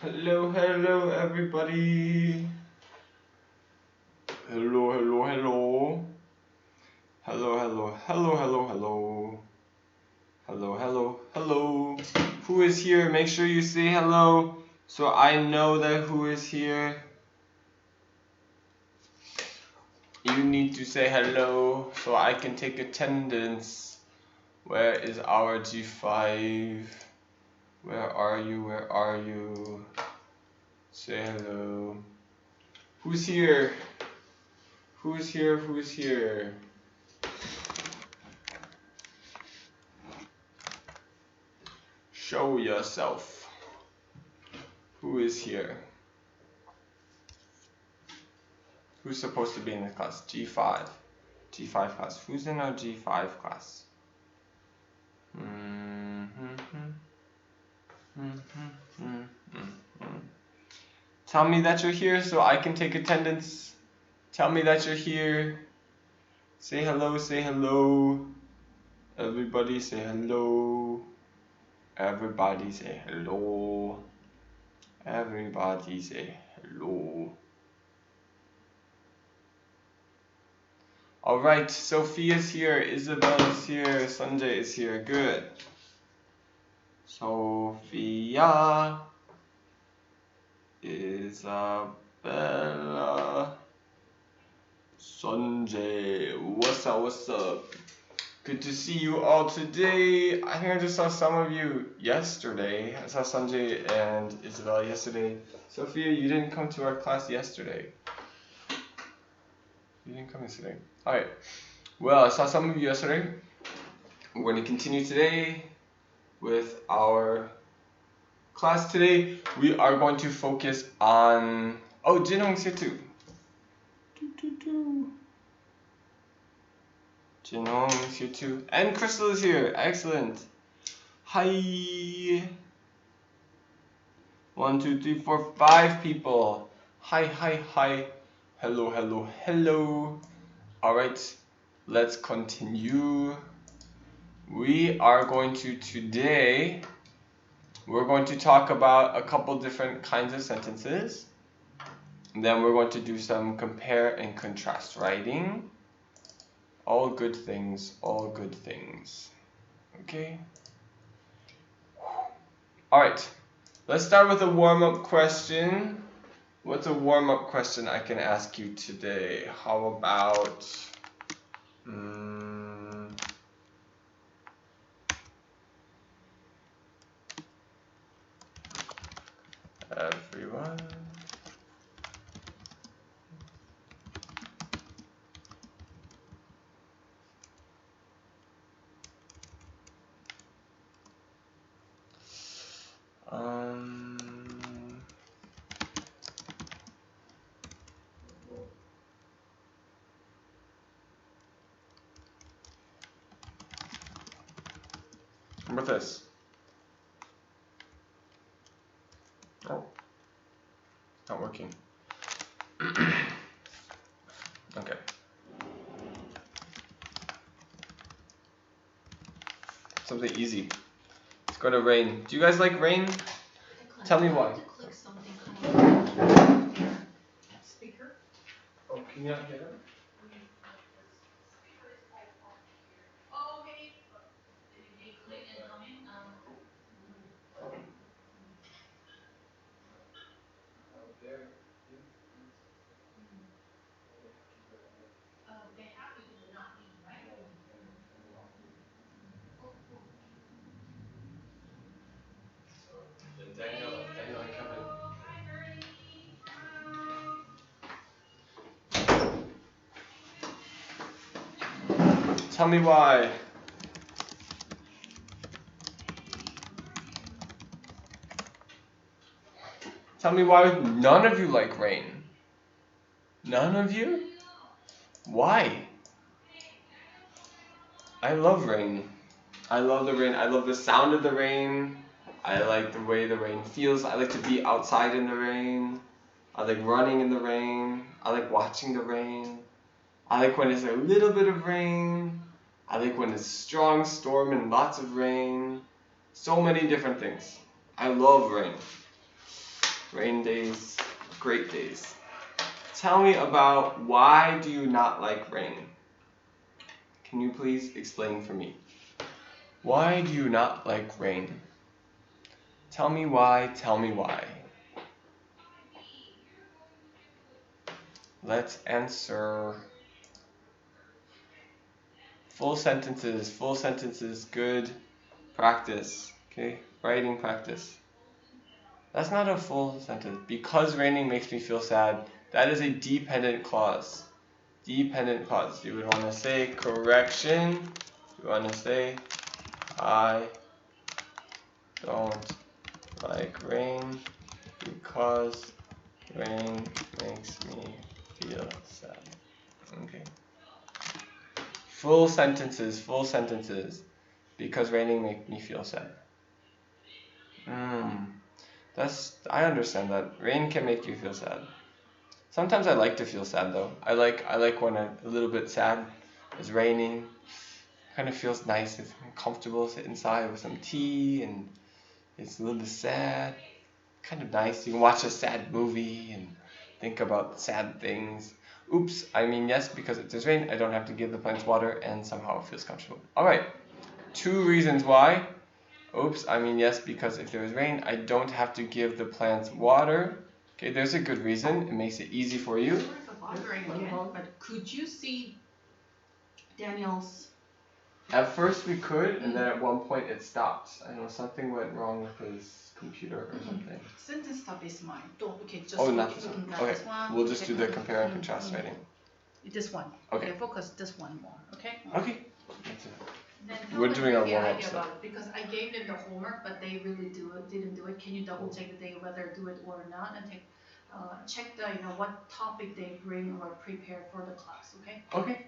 Hello, hello, everybody. Hello, hello, hello. Hello, hello, hello, hello, hello. Hello, hello, hello. Who is here? Make sure you say hello so I know that who is here. You need to say hello so I can take attendance. Where is our G5? Where are you? Where are you? Say hello. Who's here? Who's here? Who's here? Show yourself. Who is here? Who's supposed to be in the class? G5. G5 class. Who's in our G5 class? Tell me that you're here so I can take attendance. Tell me that you're here. Say hello, say hello. Everybody say hello. Everybody say hello. Everybody say hello. Alright, Sophia's here, Isabel is here, Sanjay is here. Good. Sophia, Isabella, Sanjay. What's up, what's up? Good to see you all today. I think I just saw some of you yesterday. I saw Sanjay and Isabella yesterday. Sophia, you didn't come to our class yesterday. You didn't come yesterday. Alright. Well, I saw some of you yesterday. We're going to continue today with our class today. We are going to focus on... Oh, Jinhong's here too. Jinhong is here too. And Crystal is here. Excellent. Hi. 1, 2, 3, 4, 5 people. Hi, hi, hi. Hello, hello, hello. Alright, let's continue. We are going to today, we're going to talk about a couple different kinds of sentences. And then we're going to do some compare and contrast writing. All good things, all good things. Okay? Alright, let's start with a warm-up question. What's a warm-up question I can ask you today? How about... everyone. What about this? Oh, not working. Okay. Something easy. Let's go to rain. Do you guys like rain? Tell me why. Click something on your speaker. Oh, can you not get it? Oh, okay. Did you click and come in? They have to, but they're not me, right? Oh, cool. Then Daniel and Kevin. Hi, Bernie. Tell me why. Tell me why none of you like rain. None of you? Why? I love rain. I love the rain. I love the sound of the rain. I like the way the rain feels. I like to be outside in the rain. I like running in the rain. I like watching the rain. I like when it's a little bit of rain. I like when it's a strong storm and lots of rain. So many different things. I love rain. rain days, great days. Tell me about why do you not like rain? Can you please explain for me? Why do you not like rain? Tell me why, tell me why. Let's answer. Full sentences, good practice. Okay, writing practice. That's not a full sentence. Because raining makes me feel sad. That is a dependent clause. Dependent clause. You would want to say correction. You want to say I don't like rain because rain makes me feel sad. Okay. Full sentences. Because raining makes me feel sad. I understand that. Rain can make you feel sad. Sometimes I like to feel sad though. I like when I'm a little bit sad. It's raining. Kind of feels nice. It's comfortable. Sit inside with some tea and it's a little bit sad. Kind of nice. You can watch a sad movie and think about sad things. Oops, I mean yes, because if there's rain, I don't have to give the plants water and somehow it feels comfortable. Alright, 2 reasons why. Oops, I mean yes, because if there is rain, I don't have to give the plants water. Okay, there's a good reason. It makes it easy for you. Sorry for bothering again, but could you see Daniel's? At first we could, and then at one point it stopped. I don't know, something went wrong with his computer or something. Sentence stop is mine. Don't, okay, just Oh, not this one. not Okay, this one. we'll just do the compare and contrast writing. This one. Okay. Focus this one more. Okay. Okay. That's it. Then We're doing our warm warm-up stuff. because I gave them the homework, but they really didn't do it. Can you double check that they whether do it or not, and check the what topic they bring or prepare for the class. Okay. Okay.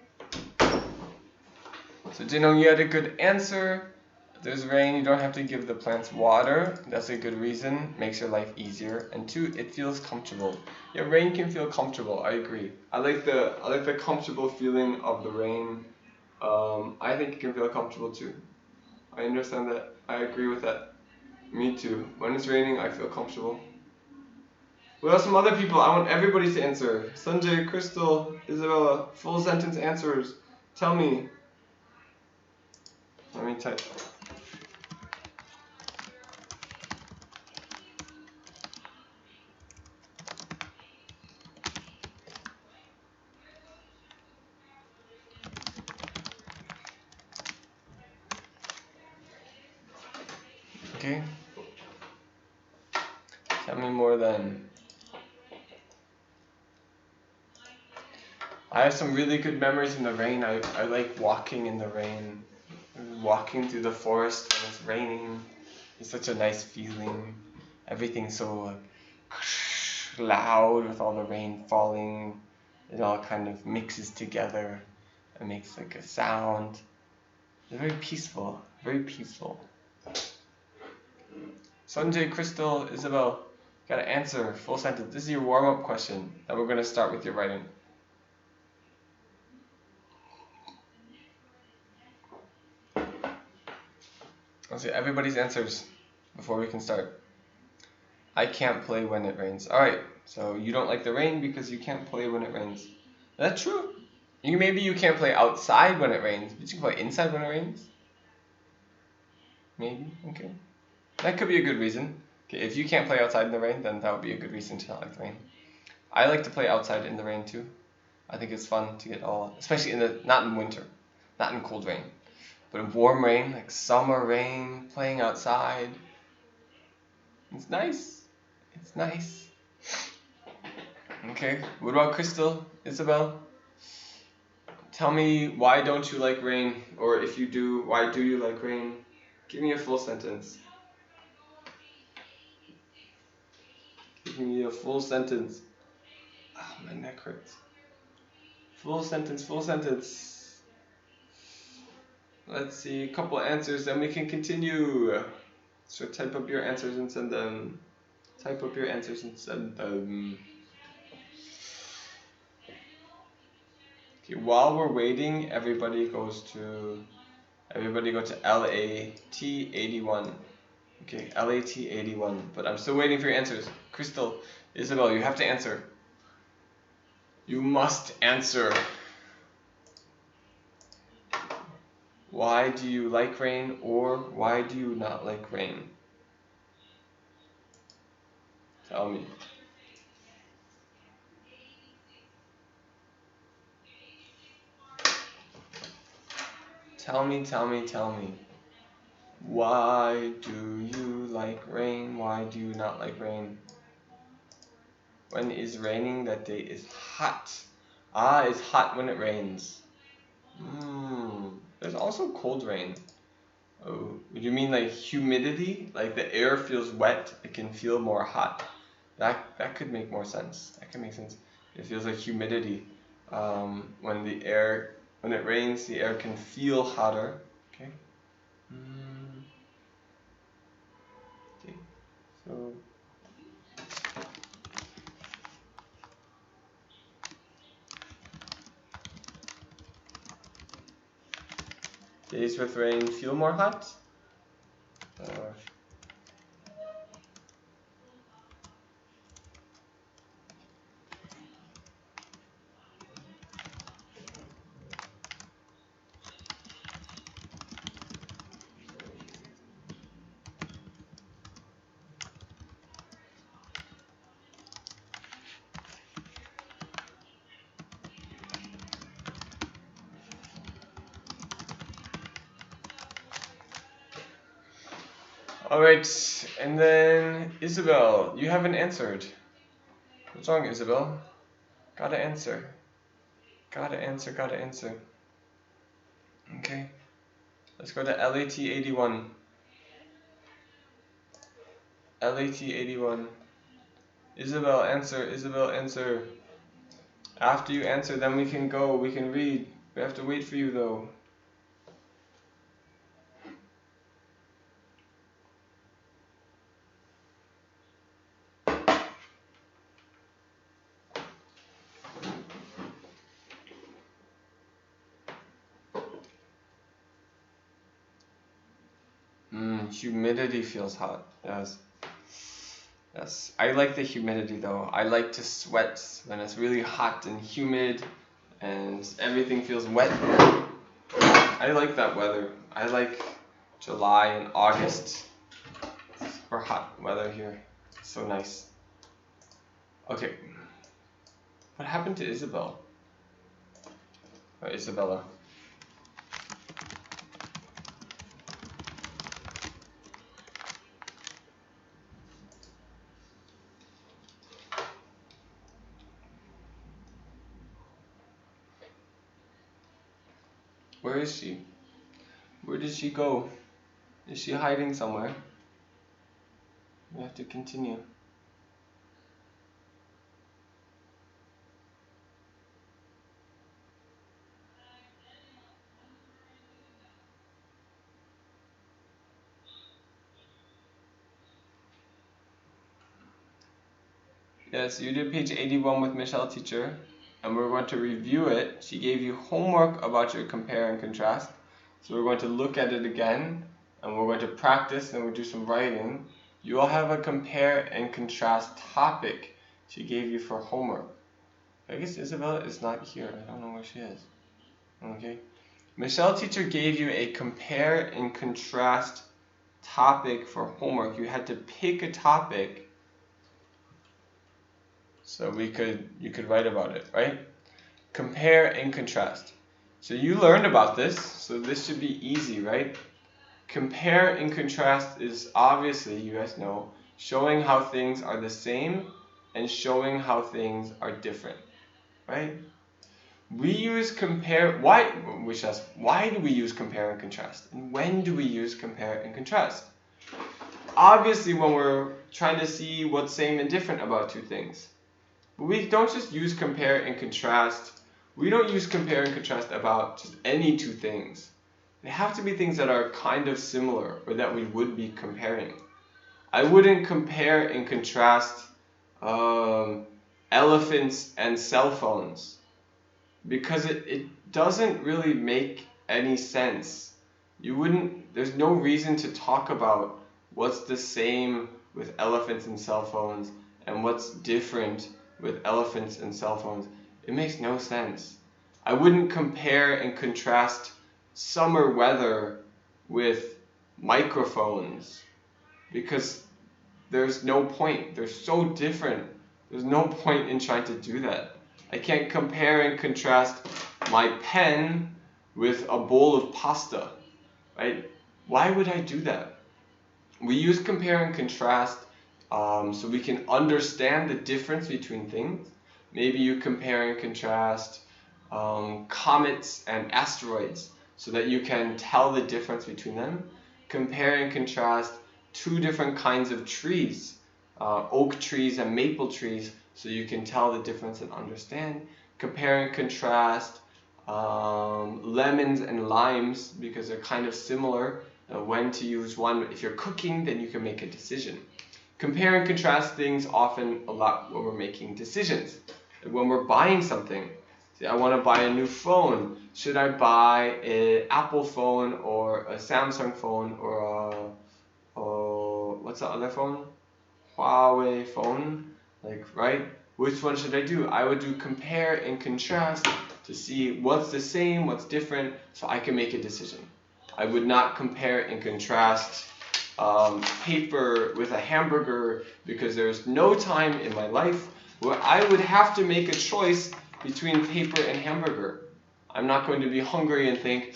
So Jinong, you had a good answer. If there's rain, you don't have to give the plants water. That's a good reason. Makes your life easier. And 2, it feels comfortable. Yeah, rain can feel comfortable. I agree. I like the comfortable feeling of the rain. I think it can feel comfortable too. I understand that. I agree with that. Me too. When it's raining, I feel comfortable. What else? Some other people. I want everybody to answer. Sanjay, Crystal, Isabella, full sentence answers. Tell me. Let me type. Okay. Tell me more then. I have some really good memories in the rain. I like walking in the rain. Walking through the forest when it's raining. It's such a nice feeling. Everything's so loud with all the rain falling. It all kind of mixes together and makes like a sound. It's very peaceful. Very peaceful. Sanjay, Crystal, Isabel, gotta answer full sentence. This is your warm-up question. Then we're gonna start with your writing. Let's see everybody's answers before we can start. I can't play when it rains. Alright, so you don't like the rain because you can't play when it rains. That's true. Maybe you can't play outside when it rains, but you can play inside when it rains. Maybe, okay. That could be a good reason. Okay, if you can't play outside in the rain, then that would be a good reason to not like the rain. I like to play outside in the rain too. I think it's fun to get all, especially not in winter, not in cold rain, but in warm rain, like summer rain, playing outside. It's nice. It's nice. Okay, what about Crystal, Isabel? Tell me, why don't you like rain? Or if you do, why do you like rain? Give me a full sentence. Give me a full sentence. Oh, my neck hurts. Full sentence, full sentence. Let's see, a couple answers, then we can continue. So type up your answers and send them. Type up your answers and send them. Okay, while we're waiting, everybody go to LAT81. Okay, LAT 81. But I'm still waiting for your answers. Crystal, Isabel, you have to answer. You must answer. Why do you like rain or why do you not like rain? Tell me. Tell me, tell me, tell me. Why do you like rain? Why do you not like rain? When is raining, that day is hot. Ah, it's hot when it rains. There's also cold rain. Oh, you mean like humidity? Like the air feels wet, it can feel more hot. That could make more sense. That could make sense. It feels like humidity. When it rains, the air can feel hotter. Okay. Okay. So. Days with rain feel more hot? Alright, and then Isabel, you haven't answered. What's wrong, Isabel? Gotta answer. Gotta answer. Okay. Let's go to LAT 81. LAT 81. Isabel, answer. After you answer, then we can go, we can read. We have to wait for you though. Humidity feels hot. Yes. I like the humidity though. I like to sweat when it's really hot and humid and everything feels wet. I like that weather. I like July and August. Super hot weather here. So nice. Okay. What happened to Isabel? Or Isabella? Where is she? Where did she go? Is she hiding somewhere? We have to continue. Yes, you did page 81 with Michelle, teacher, and we're going to review it. She gave you homework about your compare and contrast. So we're going to look at it again, and we're going to practice, and we'll do some writing. You all have a compare and contrast topic she gave you for homework. I guess Isabella is not here. I don't know where she is. Okay. Michelle, teacher, gave you a compare and contrast topic for homework. You had to pick a topic so you could write about it, right? Compare and contrast. So you learned about this, so this should be easy, right? Compare and contrast is obviously, you guys know, showing how things are the same and showing how things are different, right? We use compare, why do we use compare and contrast? And when do we use compare and contrast? Obviously when we're trying to see what's same and different about two things. But we don't just use compare and contrast. We don't use compare and contrast about just any two things. They have to be things that are kind of similar or that we would be comparing. I wouldn't compare and contrast elephants and cell phones because it doesn't really make any sense. There's no reason to talk about what's the same with elephants and cell phones and what's different with elephants and cell phones. It makes no sense. I wouldn't compare and contrast summer weather with microphones because there's no point. They're so different. There's no point in trying to do that. I can't compare and contrast my pen with a bowl of pasta, right? Why would I do that? We use compare and contrast so we can understand the difference between things. Maybe you compare and contrast comets and asteroids so that you can tell the difference between them. Compare and contrast two different kinds of trees, oak trees and maple trees, so you can tell the difference and understand. Compare and contrast lemons and limes because they're kind of similar, when to use one. If you're cooking, then you can make a decision. Compare and contrast things often a lot when we're making decisions. When we're buying something, say I want to buy a new phone. Should I buy an Apple phone or a Samsung phone or what's the other phone? Huawei phone, like, right? Which one should I do? I would do compare and contrast to see what's the same, what's different, so I can make a decision. I would not compare and contrast paper with a hamburger because there's no time in my life where I would have to make a choice between paper and hamburger. I'm not going to be hungry and think,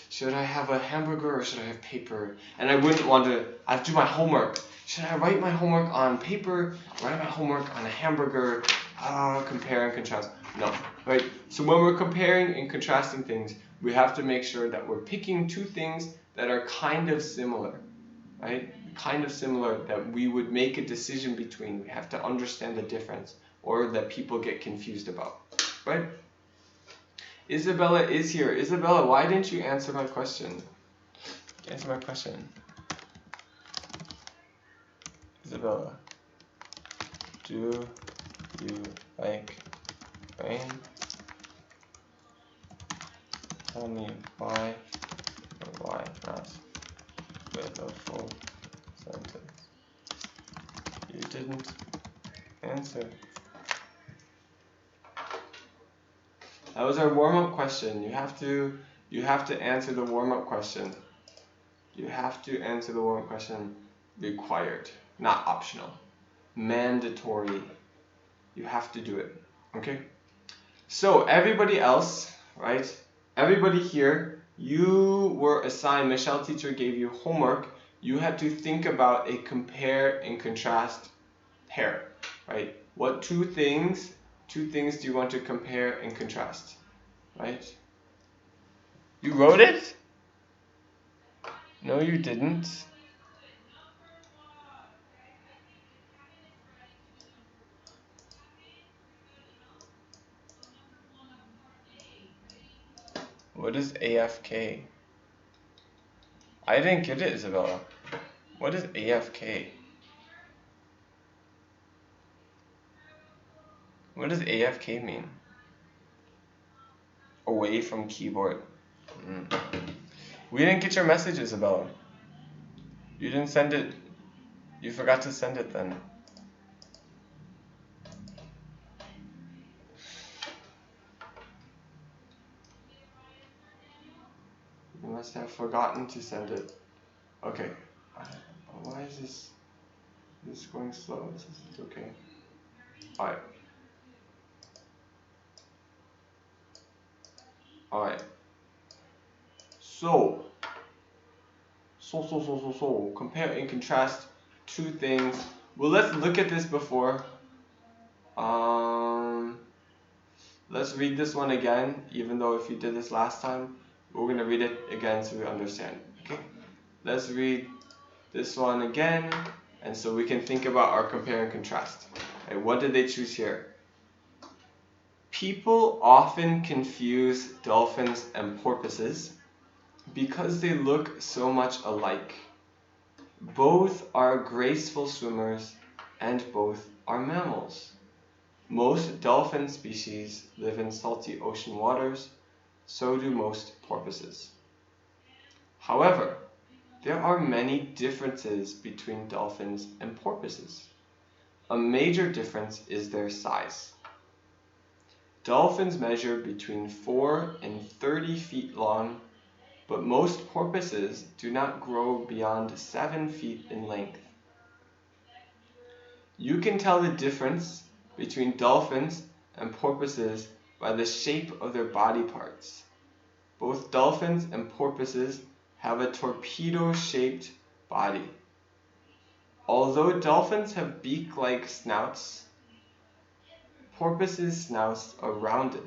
should I have a hamburger or should I have paper? And I wouldn't want to, I have to do my homework. Should I write my homework on paper, write my homework on a hamburger? Compare and contrast. No, right? So when we're comparing and contrasting things, we have to make sure that we're picking two things that are kind of similar, right? Kind of similar that we would make a decision between. We have to understand the difference or that people get confused about, right? Isabella is here. Isabella, why didn't you answer my question? Answer my question. Isabella, do you like rain? Tell me why or why not with a full sentence. You didn't answer. That was our warm-up question. You have to answer the warm-up question. You have to answer the warm-up question. Required, not optional. Mandatory. You have to do it. Okay? So everybody else, right? Everybody here, you were assigned, Michelle teacher gave you homework. You had to think about a compare and contrast pair, right? What two things do you want to compare and contrast, right? You wrote it? No, you didn't. What is AFK? I didn't get it, Isabella. What is AFK? What does AFK mean? Away from keyboard. We didn't get your message, Isabella. You didn't send it. You forgot to send it then. You must have forgotten to send it. Okay. Why is this going slow? This is okay. Alright. Alright. So, compare and contrast two things. Well, let's look at this before. Let's read this one again, even though if you did this last time, we're going to read it again so we understand. Okay? Let's read this one again, and so we can think about our compare and contrast. Okay, what did they choose here? People often confuse dolphins and porpoises because they look so much alike. Both are graceful swimmers and both are mammals. Most dolphin species live in salty ocean waters, so do most porpoises. However, There are many differences between dolphins and porpoises. A major difference is their size. Dolphins measure between 4 and 30 feet long, but most porpoises do not grow beyond 7 feet in length. You can tell the difference between dolphins and porpoises by the shape of their body parts. Both dolphins and porpoises have a torpedo-shaped body. Although dolphins have beak-like snouts, porpoises' snouts are rounded.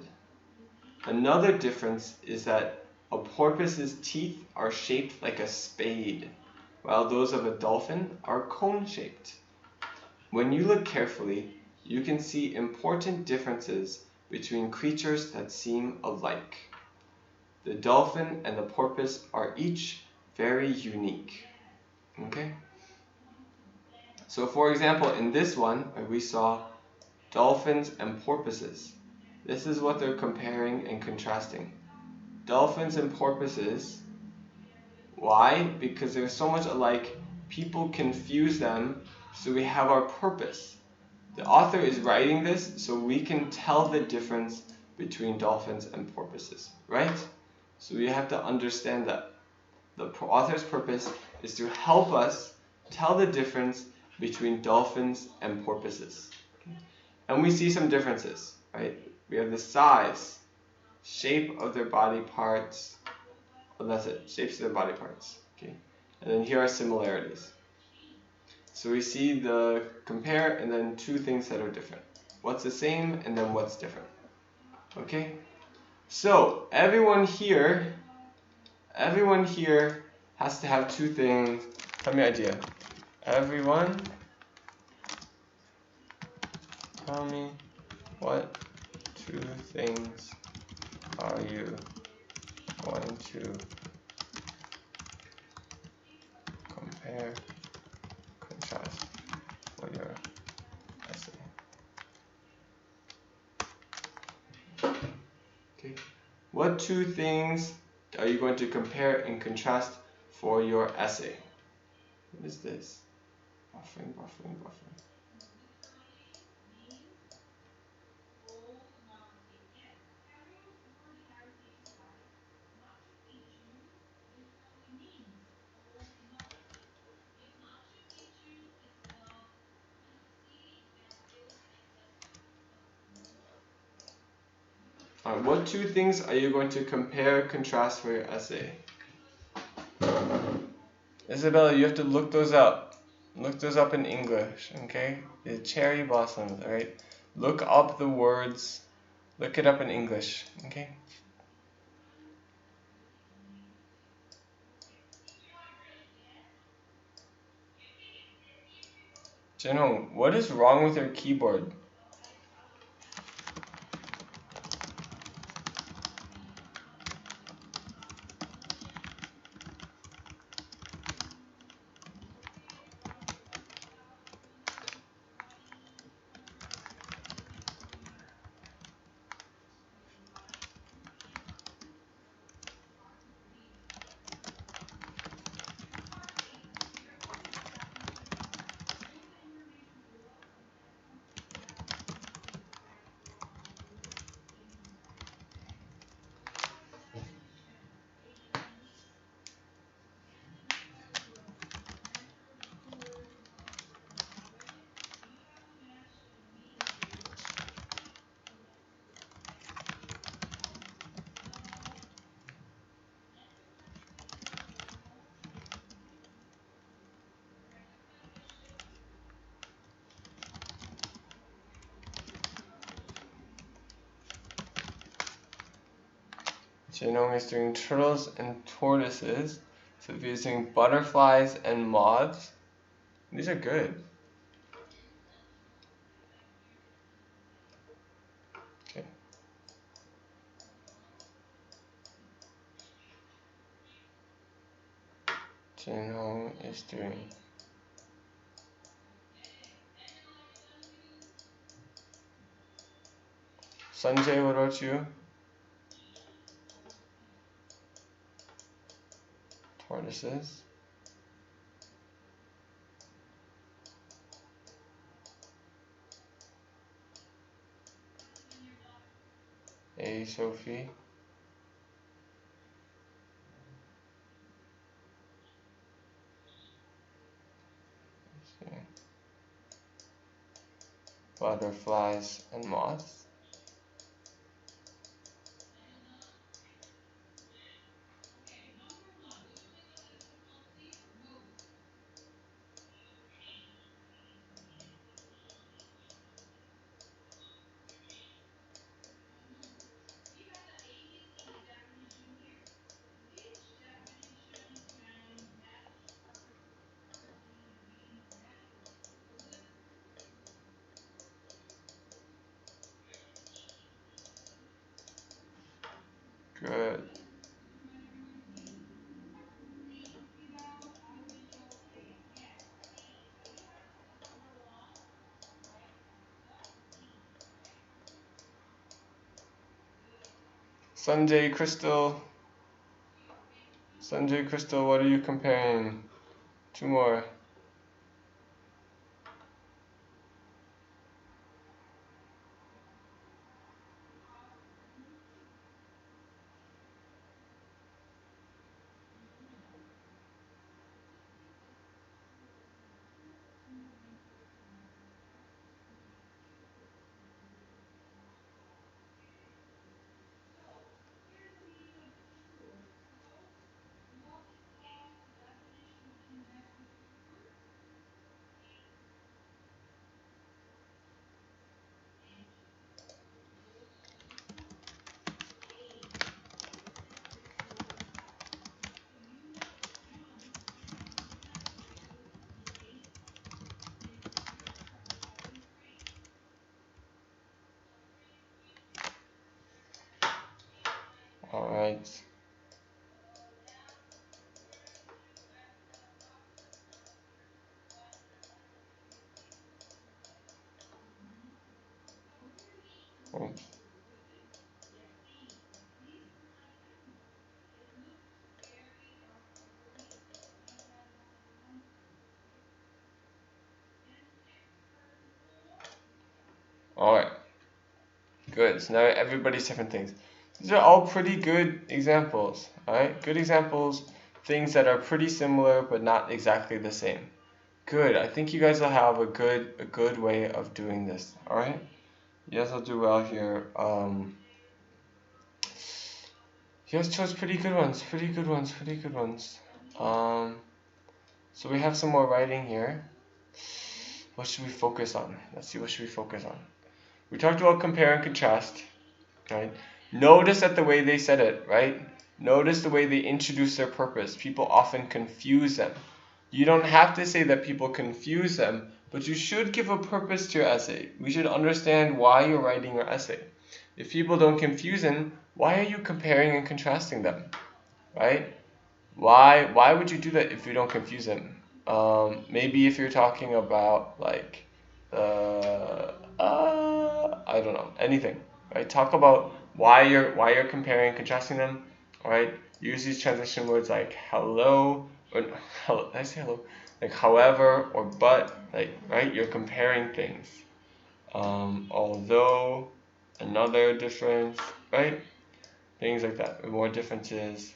Another difference is that a porpoise's teeth are shaped like a spade, while those of a dolphin are cone-shaped. When you look carefully, you can see important differences between creatures that seem alike. The dolphin and the porpoise are each very unique. Okay? So for example, in this one, we saw dolphins and porpoises. This is what they're comparing and contrasting. Dolphins and porpoises. Why? Because they're so much alike, people confuse them, so we have our purpose. The author is writing this so we can tell the difference between dolphins and porpoises, right? So we have to understand that. The author's purpose is to help us tell the difference between dolphins and porpoises. And we see some differences, right? We have the size, shape of their body parts. Oh, that's it, shapes of their body parts. Okay. And then here are similarities. So we see the compare and then two things that are different. What's the same and then what's different. Okay? So everyone here has to have two things. Tell me idea. Everyone, tell me what two things are you going to compare, contrast for your essay. Okay. What two things are you going to compare and contrast for your essay? What is this? Buffering. Alright, what two things are you going to compare, contrast for your essay? Isabella, you have to look those up. Look those up in English, okay? The cherry blossoms, alright? Look up the words. Look it up in English, okay? Jinhong, what is wrong with your keyboard? Jinhong is doing turtles and tortoises. So if he's doing butterflies and moths, these are good. Okay. Jinhong is doing Sanjay, what about you? Tortoises. A Sophie. Let's see. Butterflies and moths. Good. Sanjay Crystal. Sanjay Crystal, what are you comparing? Two more. Alright. Oops. Alright. Good. So now everybody's different things. These are all pretty good examples. Alright? Good examples. Things that are pretty similar but not exactly the same. Good. I think you guys will have a good way of doing this. Alright? You guys will do well here. You guys chose pretty good ones. Pretty good ones. Pretty good ones. So we have some more writing here. What should we focus on? Let's see, what should we focus on? We talked about compare and contrast, right? Notice that the way they said it, right? Notice the way they introduce their purpose. People often confuse them. You don't have to say that people confuse them, but you should give a purpose to your essay. We should understand why you're writing your essay. If people don't confuse them, why are you comparing and contrasting them, right? Why would you do that if you don't confuse them? Maybe if you're talking about like I don't know, anything, right? Talk about why you're comparing and contrasting them, right? Use these transition words like hello or hello. Did I say hello? Like however or but, like, right? You're comparing things. Although, another difference, right? Things like that. More differences.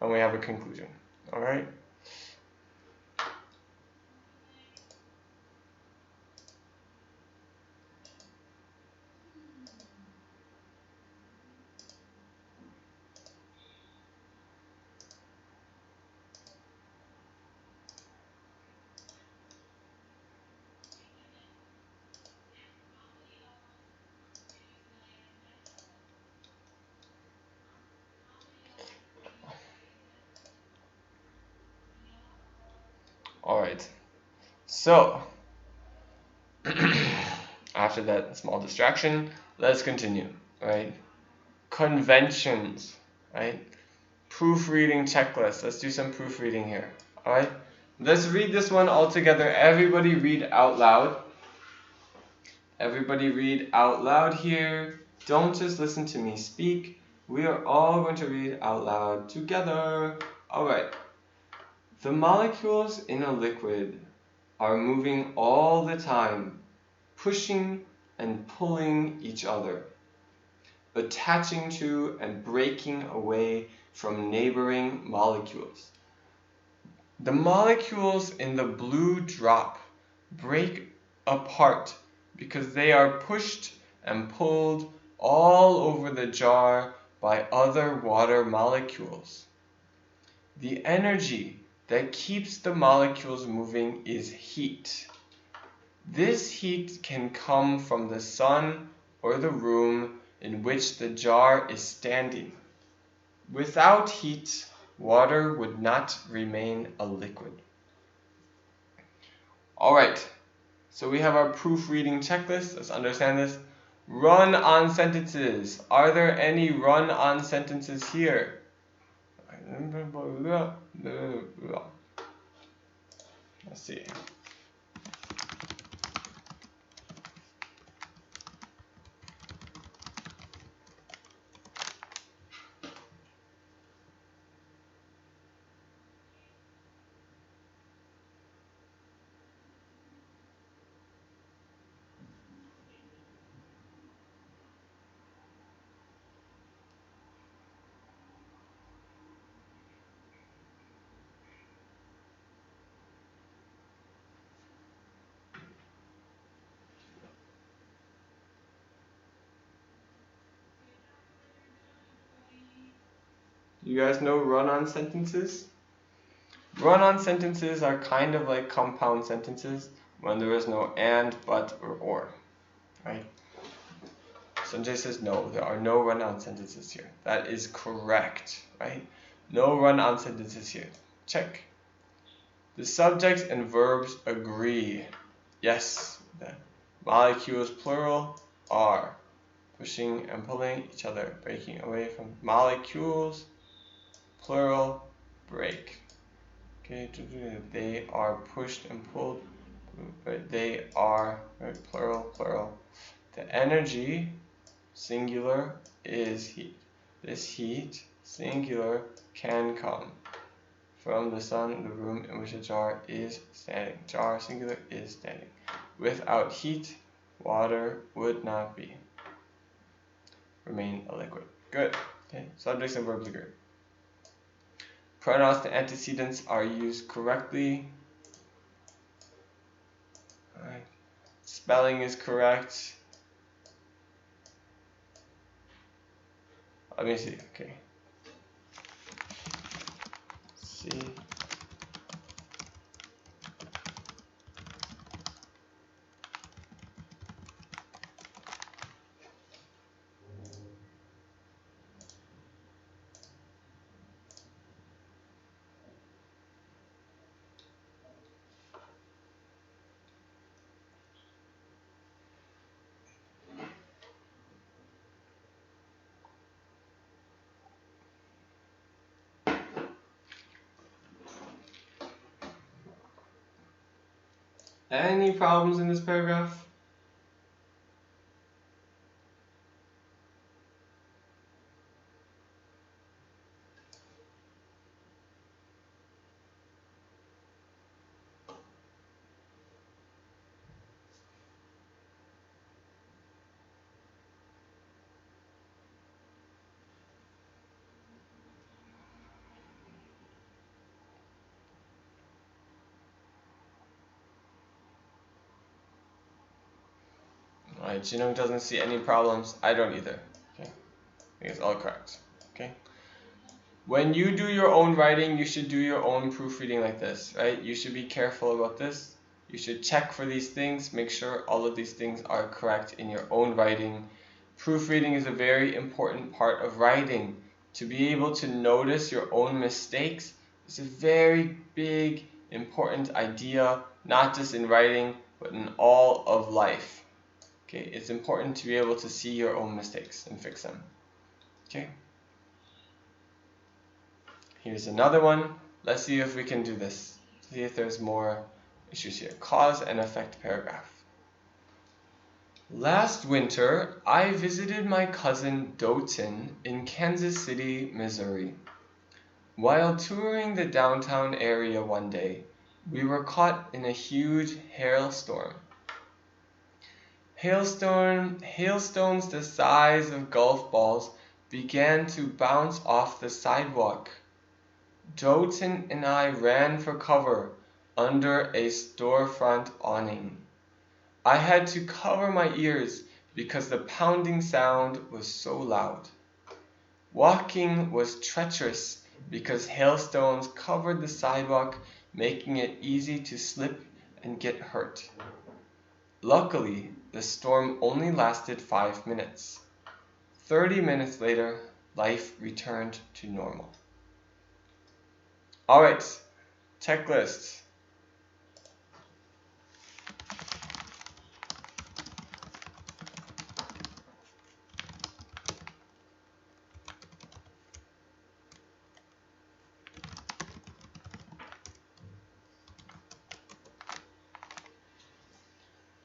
And we have a conclusion. Alright? Alright. So, after that small distraction, let's continue. Right? Conventions. Right? Proofreading checklist. Let's do some proofreading here. Alright? Let's read this one all together. Everybody read out loud. Everybody read out loud here. Don't just listen to me speak. We are all going to read out loud together. Alright. The molecules in a liquid are moving all the time, pushing and pulling each other. attaching to and breaking away from neighboring molecules. The molecules in the blue drop break apart because they are pushed and pulled all over the jar by other water molecules. The energy that keeps the molecules moving is heat. This heat can come from the sun or the room in which the jar is standing. Without heat, water would not remain a liquid. Alright, so we have our proofreading checklist. Let's understand this. Run-on sentences. Are there any run-on sentences here? Let's see. You guys know run-on sentences? Run-on sentences are kind of like compound sentences when there is no and, but, or, right? Sanjay says no, there are no run-on sentences here. That is correct, right? No run-on sentences here. Check. The subjects and verbs agree. Yes, the molecules plural are pushing and pulling each other, breaking away from molecules, plural, break. Okay, they are pushed and pulled, but they are, right, plural. The energy, singular, is heat. This heat, singular, can come from the sun, the room in which a jar is standing. Jar, singular, is standing. Without heat, water would not remain a liquid. Good. Okay, subjects and verbs agree. Pronouns and antecedents are used correctly. Alright. Spelling is correct. Let me see. Okay. See. Any problems in this paragraph? Alright, Jinung doesn't see any problems. I don't either. Okay, I think it's all correct. Okay. When you do your own writing, you should do your own proofreading like this, right? You should be careful about this. You should check for these things, make sure all of these things are correct in your own writing. Proofreading is a very important part of writing. To be able to notice your own mistakes is a very big, important idea, not just in writing, but in all of life. Okay, it's important to be able to see your own mistakes and fix them. Okay. Here's another one. Let's see if we can do this. See if there's more issues here. Cause and effect paragraph. Last winter, I visited my cousin Doten in Kansas City, Missouri. While touring the downtown area one day, we were caught in a huge hailstorm. Hailstones the size of golf balls began to bounce off the sidewalk. Doughton and I ran for cover under a storefront awning. I had to cover my ears because the pounding sound was so loud. Walking was treacherous because hailstones covered the sidewalk, making it easy to slip and get hurt. Luckily, the storm only lasted 5 minutes. 30 minutes later, life returned to normal. Alright, checklist.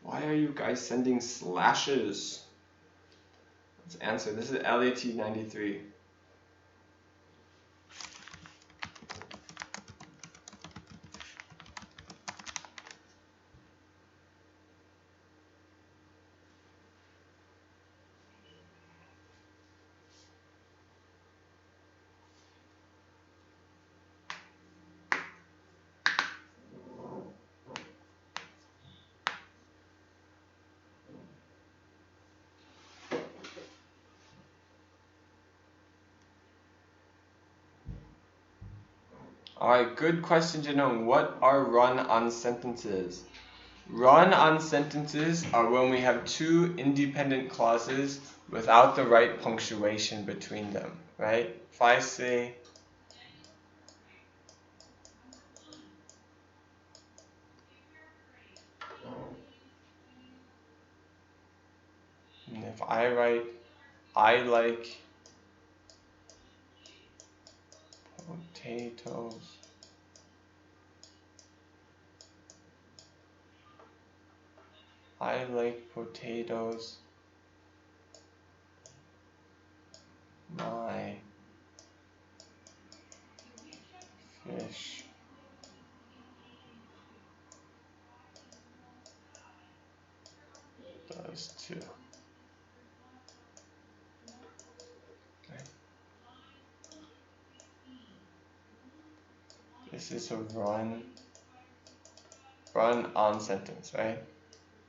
Why are you guys sending slashes? Let's answer. This is LAT 93. Alright, good question, Janong. What are run-on sentences? Run-on sentences are when we have two independent clauses without the right punctuation between them, right? If I say, and if I write, I like potatoes. I like potatoes. My fish does too. Okay. This is a run-on sentence, right?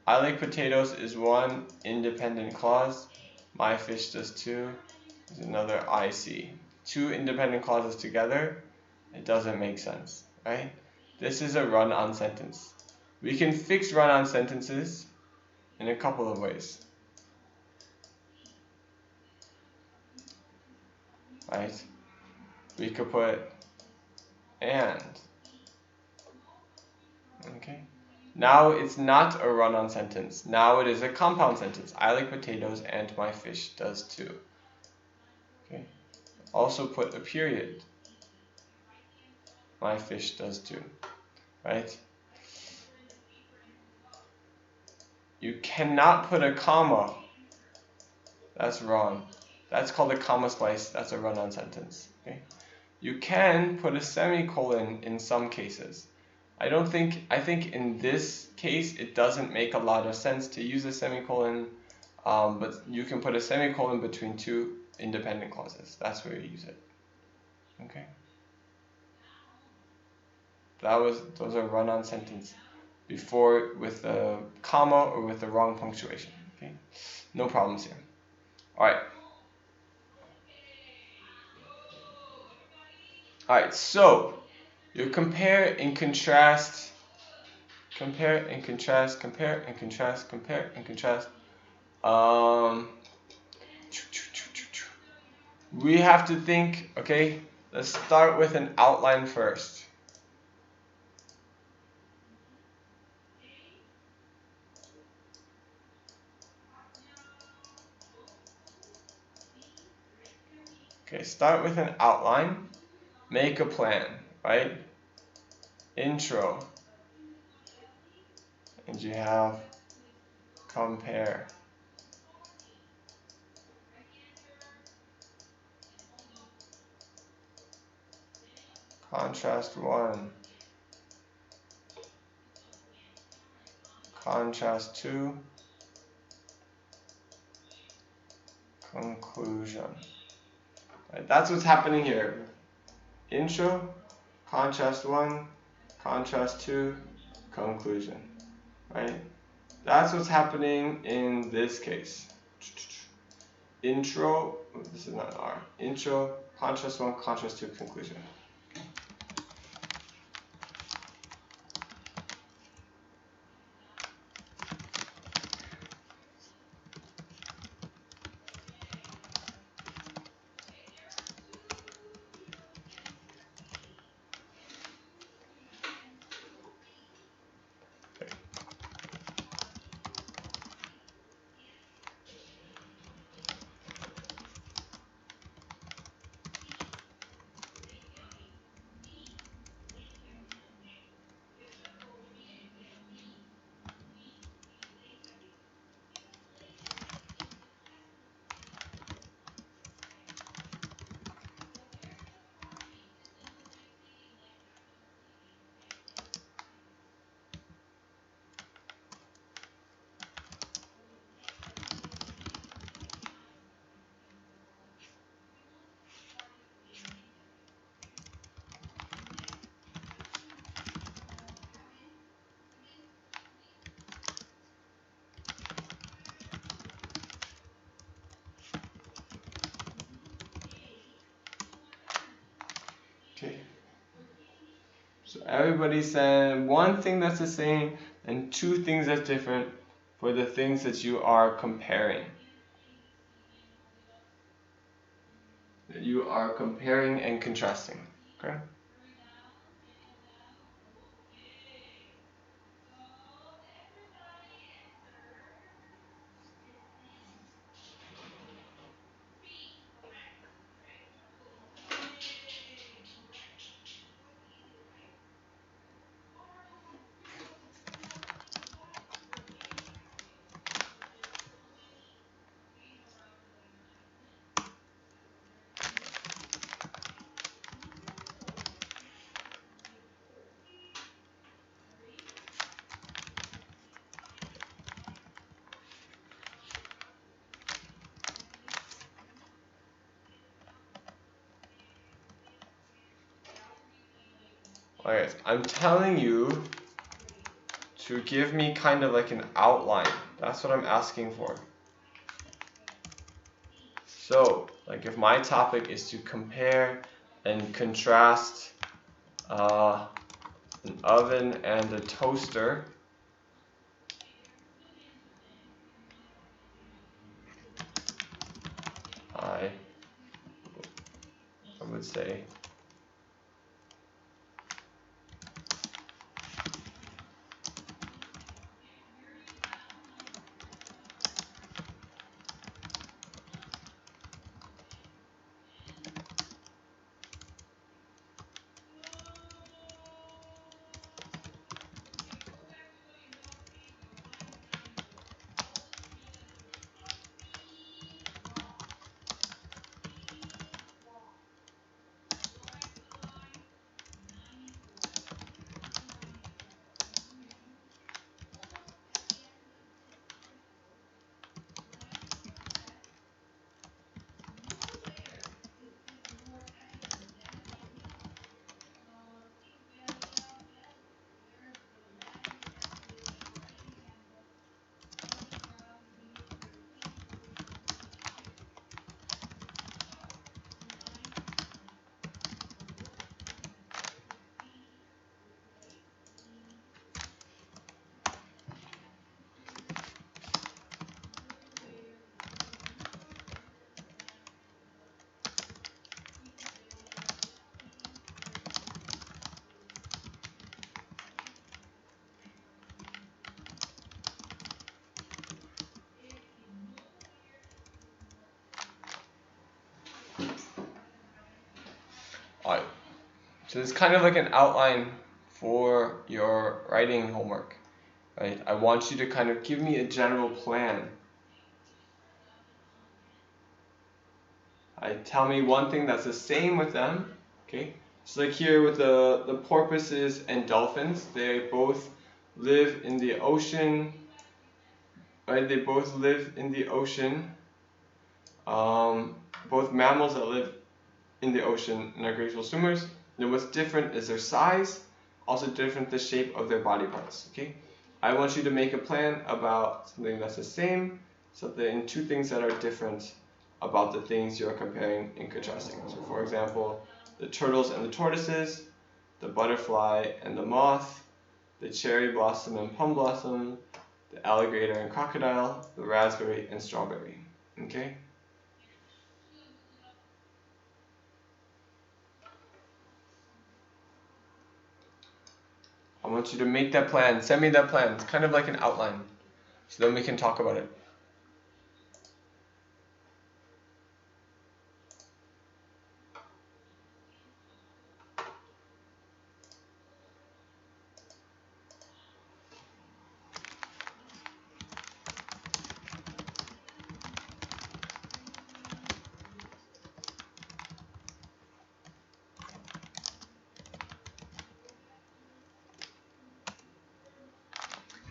I like potatoes is one independent clause. My fish does too is another I see. Two independent clauses together, it doesn't make sense, right? This is a run-on sentence. We can fix run-on sentences in a couple of ways, right? We could put and. Okay. Now it's not a run-on sentence. Now it is a compound sentence. I like potatoes and my fish does too. Okay. Also put a period. My fish does too. Right? You cannot put a comma. That's wrong. That's called a comma splice. That's a run-on sentence. Okay. You can put a semicolon in some cases. I think in this case it doesn't make a lot of sense to use a semicolon, but you can put a semicolon between two independent clauses. That's where you use it. Okay. Those are run-on sentence before with the comma or with the wrong punctuation. Okay. No problems here. All right. All right. So you compare and contrast. Compare and contrast, compare and contrast, compare and contrast. We have to think, okay, let's start with an outline first. Okay, start with an outline, make a plan, right? Intro. And you have compare. Contrast 1. Contrast 2. conclusion. Right, that's what's happening here. Intro, contrast 1, contrast 2, conclusion. Right? That's what's happening in this case. Intro, this is not R. Intro, contrast 1, contrast 2, conclusion. Okay. So everybody said one thing that's the same and two things that's different for the things that you are comparing. That you are comparing and contrasting. Okay? Alright, I'm telling you to give me kind of like an outline. That's what I'm asking for. So, like if my topic is to compare and contrast an oven and a toaster, I would say alright. So it's kind of like an outline for your writing homework. Right? I want you to kind of give me a general plan. Tell me one thing that's the same with them. Okay. So like here with the porpoises and dolphins, they both live in the ocean. Right? They both live in the ocean. both mammals that live in the ocean and are graceful swimmers. And what's different is their size, also different the shape of their body parts. Okay, I want you to make a plan about something that's the same, something, two things that are different about the things you're comparing and contrasting. So for example, the turtles and the tortoises, the butterfly and the moth, the cherry blossom and plum blossom, the alligator and crocodile, the raspberry and strawberry. Okay? I want you to make that plan. Send me that plan. It's kind of like an outline. So then we can talk about it.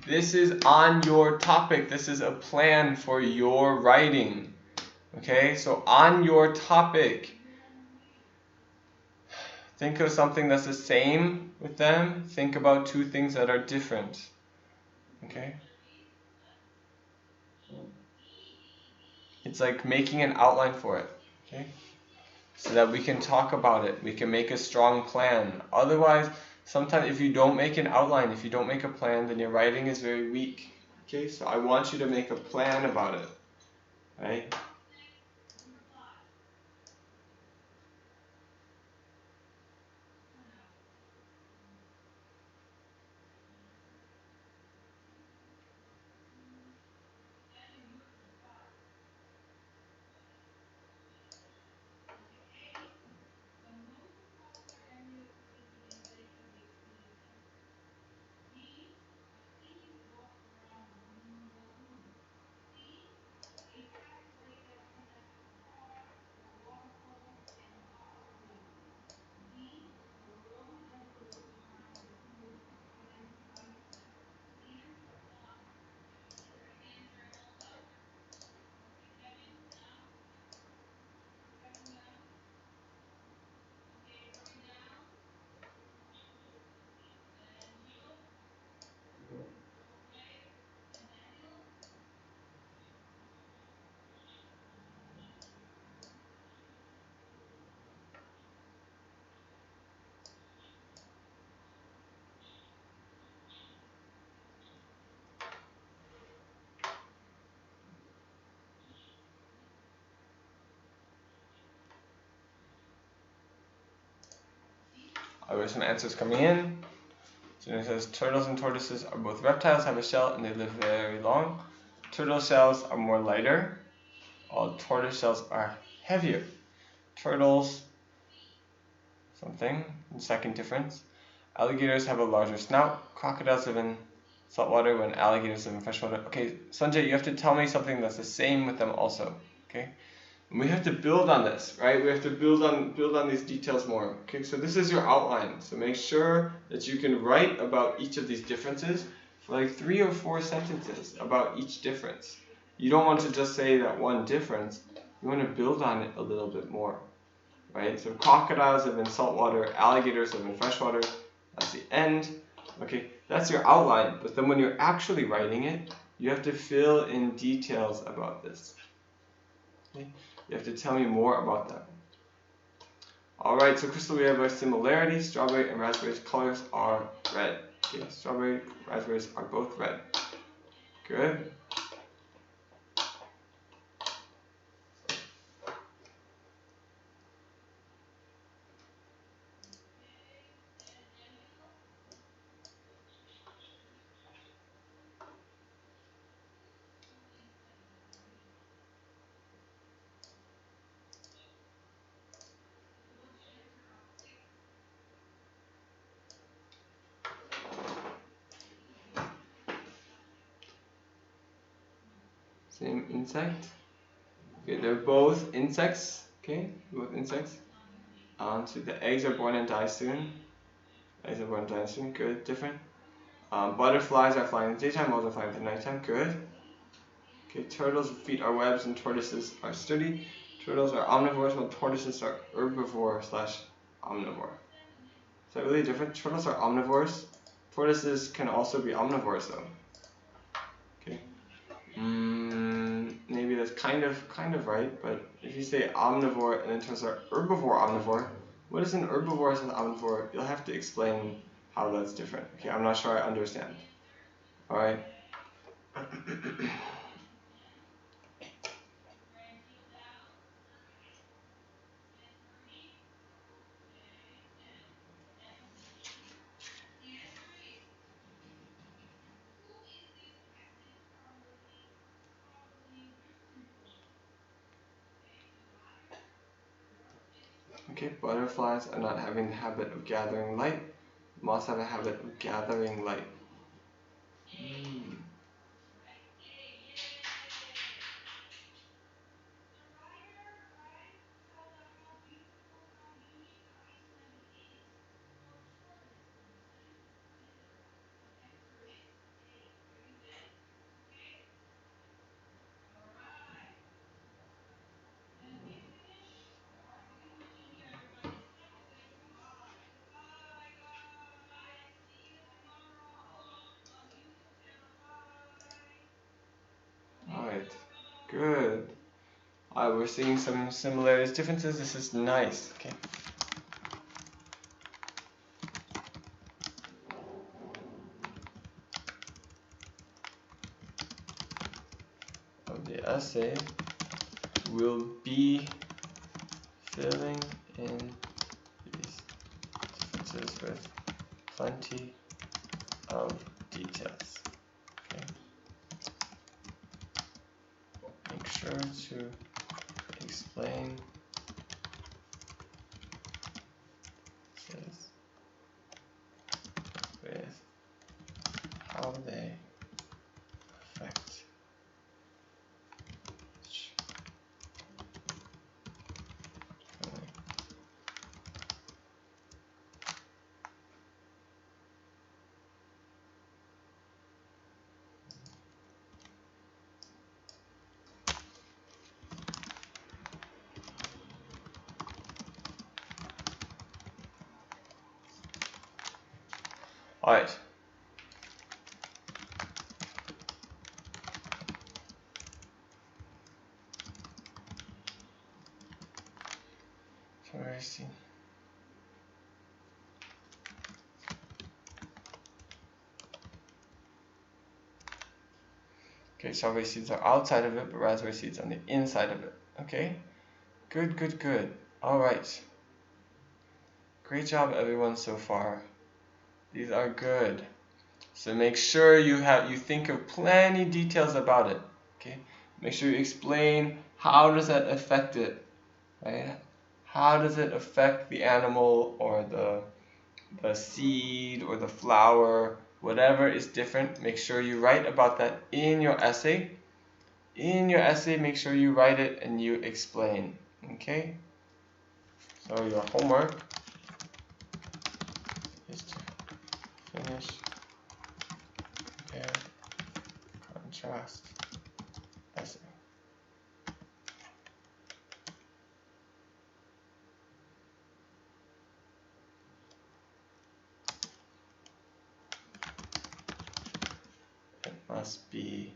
This is on your topic. This is a plan for your writing. Okay, so on your topic, think of something that's the same with them. Think about two things that are different. Okay? It's like making an outline for it. Okay? So that we can talk about it. We can make a strong plan. Otherwise, sometimes if you don't make an outline, if you don't make a plan, then your writing is very weak. Okay? So I want you to make a plan about it. Right? There are some answers coming in. So it says turtles and tortoises are both reptiles, have a shell, and they live very long. Turtle shells are more lighter, while tortoise shells are heavier. Turtles, something, second difference. Alligators have a larger snout. Crocodiles live in saltwater when alligators live in freshwater. Okay, Sanjay, you have to tell me something that's the same with them also. Okay? And we have to build on this, right? We have to build on these details more. Okay, so this is your outline. So make sure that you can write about each of these differences for like 3 or 4 sentences about each difference. You don't want to just say that one difference. You want to build on it a little bit more, right? So crocodiles live in saltwater, alligators live in freshwater. That's the end. Okay, that's your outline. But then when you're actually writing it, you have to fill in details about this. Okay? You have to tell me more about that. Alright, so Crystal, we have a similarity. Strawberry and raspberry's colors are red. Okay, strawberry, raspberries are both red. Good. Same insect. Okay, they're both insects. Okay, both insects. So the eggs are born and die soon. Eggs are born and die soon. Good. Different. Butterflies are flying in the daytime. Moths are flying in the nighttime. Good. Okay, turtles' feet are webs and tortoises are sturdy. Turtles are omnivores while tortoises are herbivore/omnivore. Is that really different? Turtles are omnivores. Tortoises can also be omnivores though. Okay. Maybe that's kind of right, but if you say omnivore and then turtles are herbivore/omnivore, what is an herbivore as an omnivore? You'll have to explain how that's different. Okay, I'm not sure I understand. Alright. Okay, butterflies are not having the habit of gathering light. Moths have a habit of gathering light. Alright, good. We're seeing some similarities, differences. This is nice. Okay. Of the essay will be filling in these differences with plenty of details. Okay. Make sure to explain this with how they affect each other. Alright. So where is he? Okay, strawberry seeds are outside of it, but raspberry seeds on the inside of it. Okay? Good, good, good. Alright. Great job everyone so far. These are good. So make sure you think of plenty details about it. Okay? Make sure you explain how does that affect it. Right? How does it affect the animal or the seed or the flower, whatever is different. Make sure you write about that in your essay. In your essay, make sure you write it and you explain. Okay? So your homework is to finish, compare, contrast essay. It must be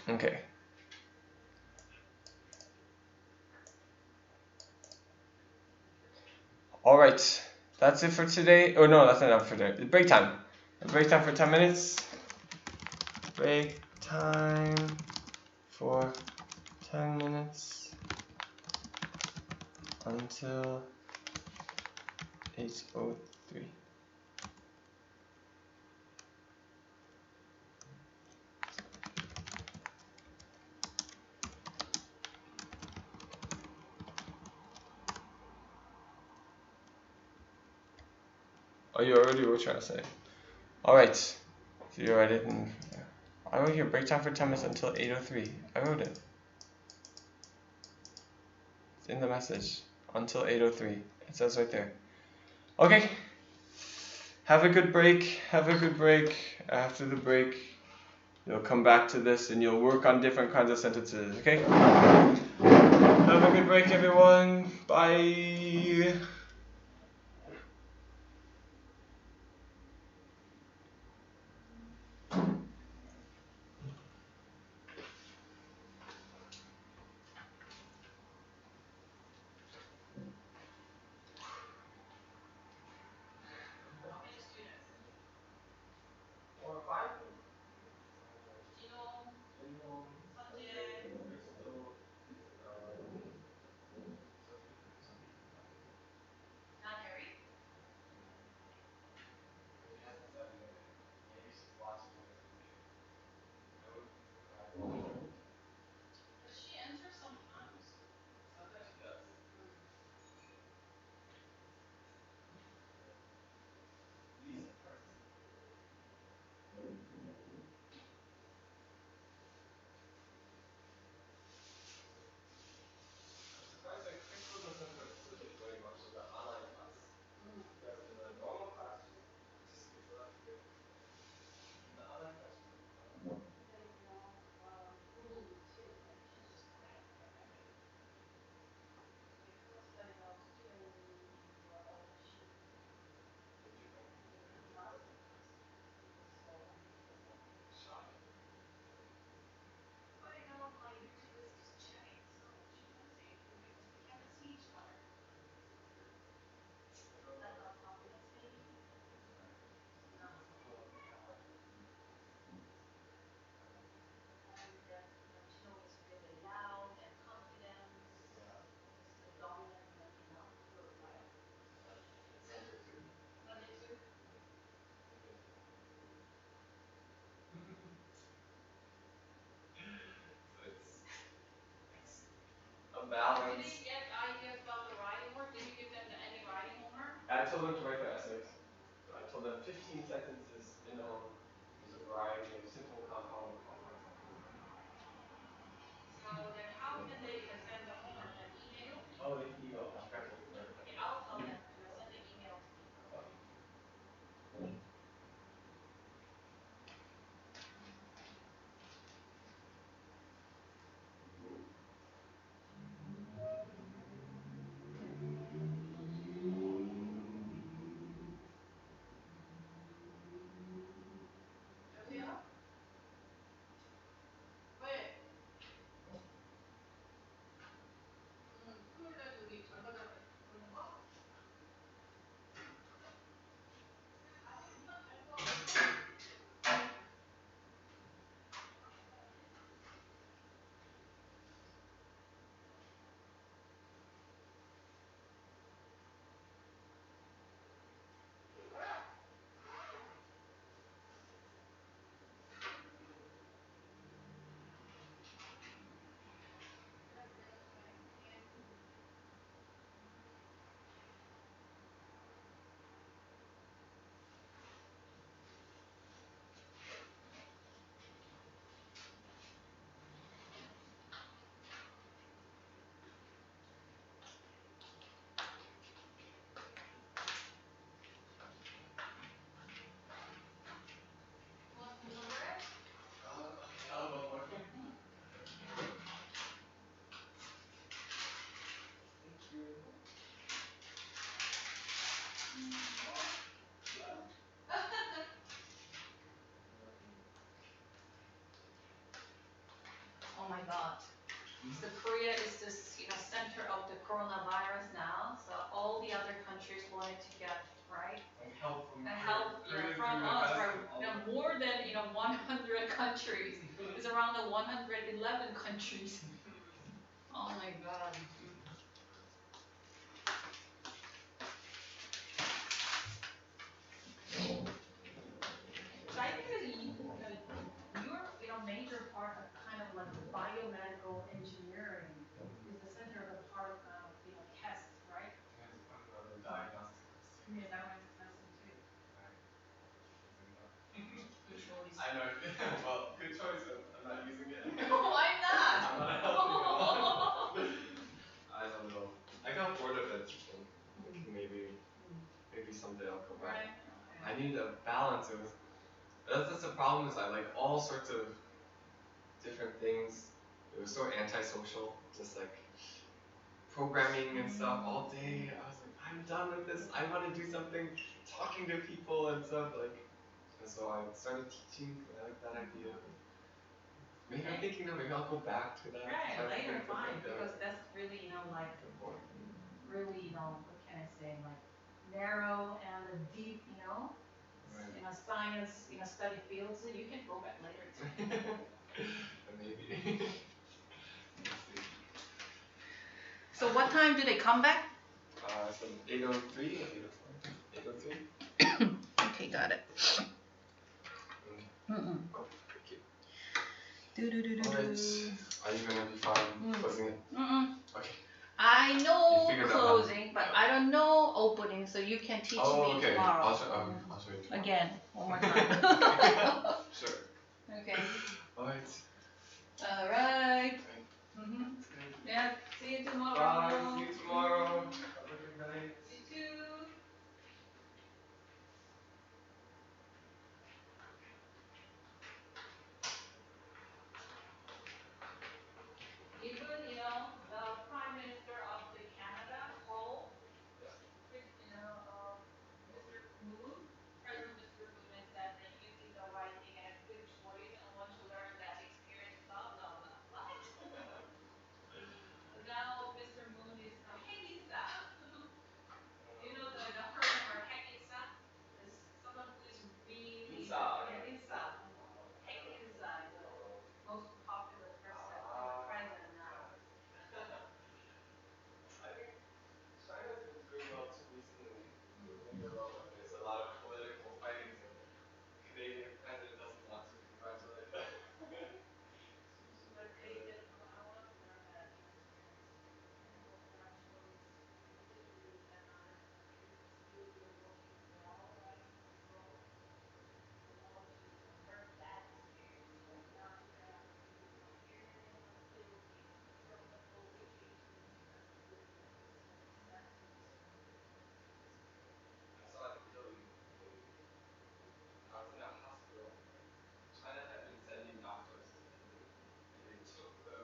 okay. Alright, that's it for today. Oh no, that's not enough for today. Break time. Break time for 10 minutes. Break time for 10 minutes. until 8:03. Oh, you already were trying to say. Alright. So you already didn't. I wrote here break time for 10 minutes until 8:03. I wrote it. It's in the message. Until 8:03. It says right there. Okay. Have a good break. Have a good break. After the break, you'll come back to this and you'll work on different kinds of sentences. Okay? Have a good break, everyone. Bye. Balance. Did they get ideas about the writing work? Did you give them any writing homework? I told them to write their essays. So I told them 15 sentences minimum. Use a variety of simple, compound, or complex sentences. So then how can they send the homework? An email? Oh, they can email. I forgot to write it. Okay, I'll tell them to send an email to me. Okay. 여보세요? 왜? 토요일날 저기 장가자랑 보는 거? 아니 금방 갈 거. Oh my God. So Korea is this, center of the coronavirus now. So all the other countries wanted to get right and help from from us, right? More than 100 countries. It's around the 111 countries. Oh my God. Right. I need a balance. That's the problem. Is I like all sorts of different things. It was so antisocial, just like programming and stuff all day. I was like, I'm done with this. I want to do something, talking to people and stuff like. And so I started teaching. I like that idea. Maybe I'm thinking now. Maybe I'll go back to that. Right, later, fine, because that's really, like, really, what can I say, like, narrow and a deep, Right. science, study fields. So you can go back later too. Maybe. So what time do they come back? Some 8:03, 8:04, 8:03. Okay, got it. Oh, thank you. Alright. Are you gonna be fine closing it? Okay. I know You figured that closing, out. but I don't know opening, so you can teach me Okay. tomorrow. I'll show you tomorrow. Again, one more time. Sure. Okay. Alright. Alright. That's good. Yeah, see you tomorrow. Bye. See you tomorrow. Have a good night. You too. Even, the Prime Minister of the Canada called, Mr. Moon, President Mr. Moon, and said that using the writing as good choice and want to learn that experience, blah, blah, blah. What? Now Mr. Moon is, hey Lisa, the hermit or Heck Lisa is someone who is really, Lisa. yeah, Lisa. Heck Lisa is the most popular person in the president now. I think China's been doing well too recently. There's a lot of political fighting, so the Canadian president doesn't want to congratulate them. But they said, no, I want to learn that experience and what that choice really that other countries still you're working well, right? So I want to learn that experience, but not that maybe comparing or still from the old vacations as good as I saw in Italy, I was in a hospital. China had been sending doctors to Italy, and they took the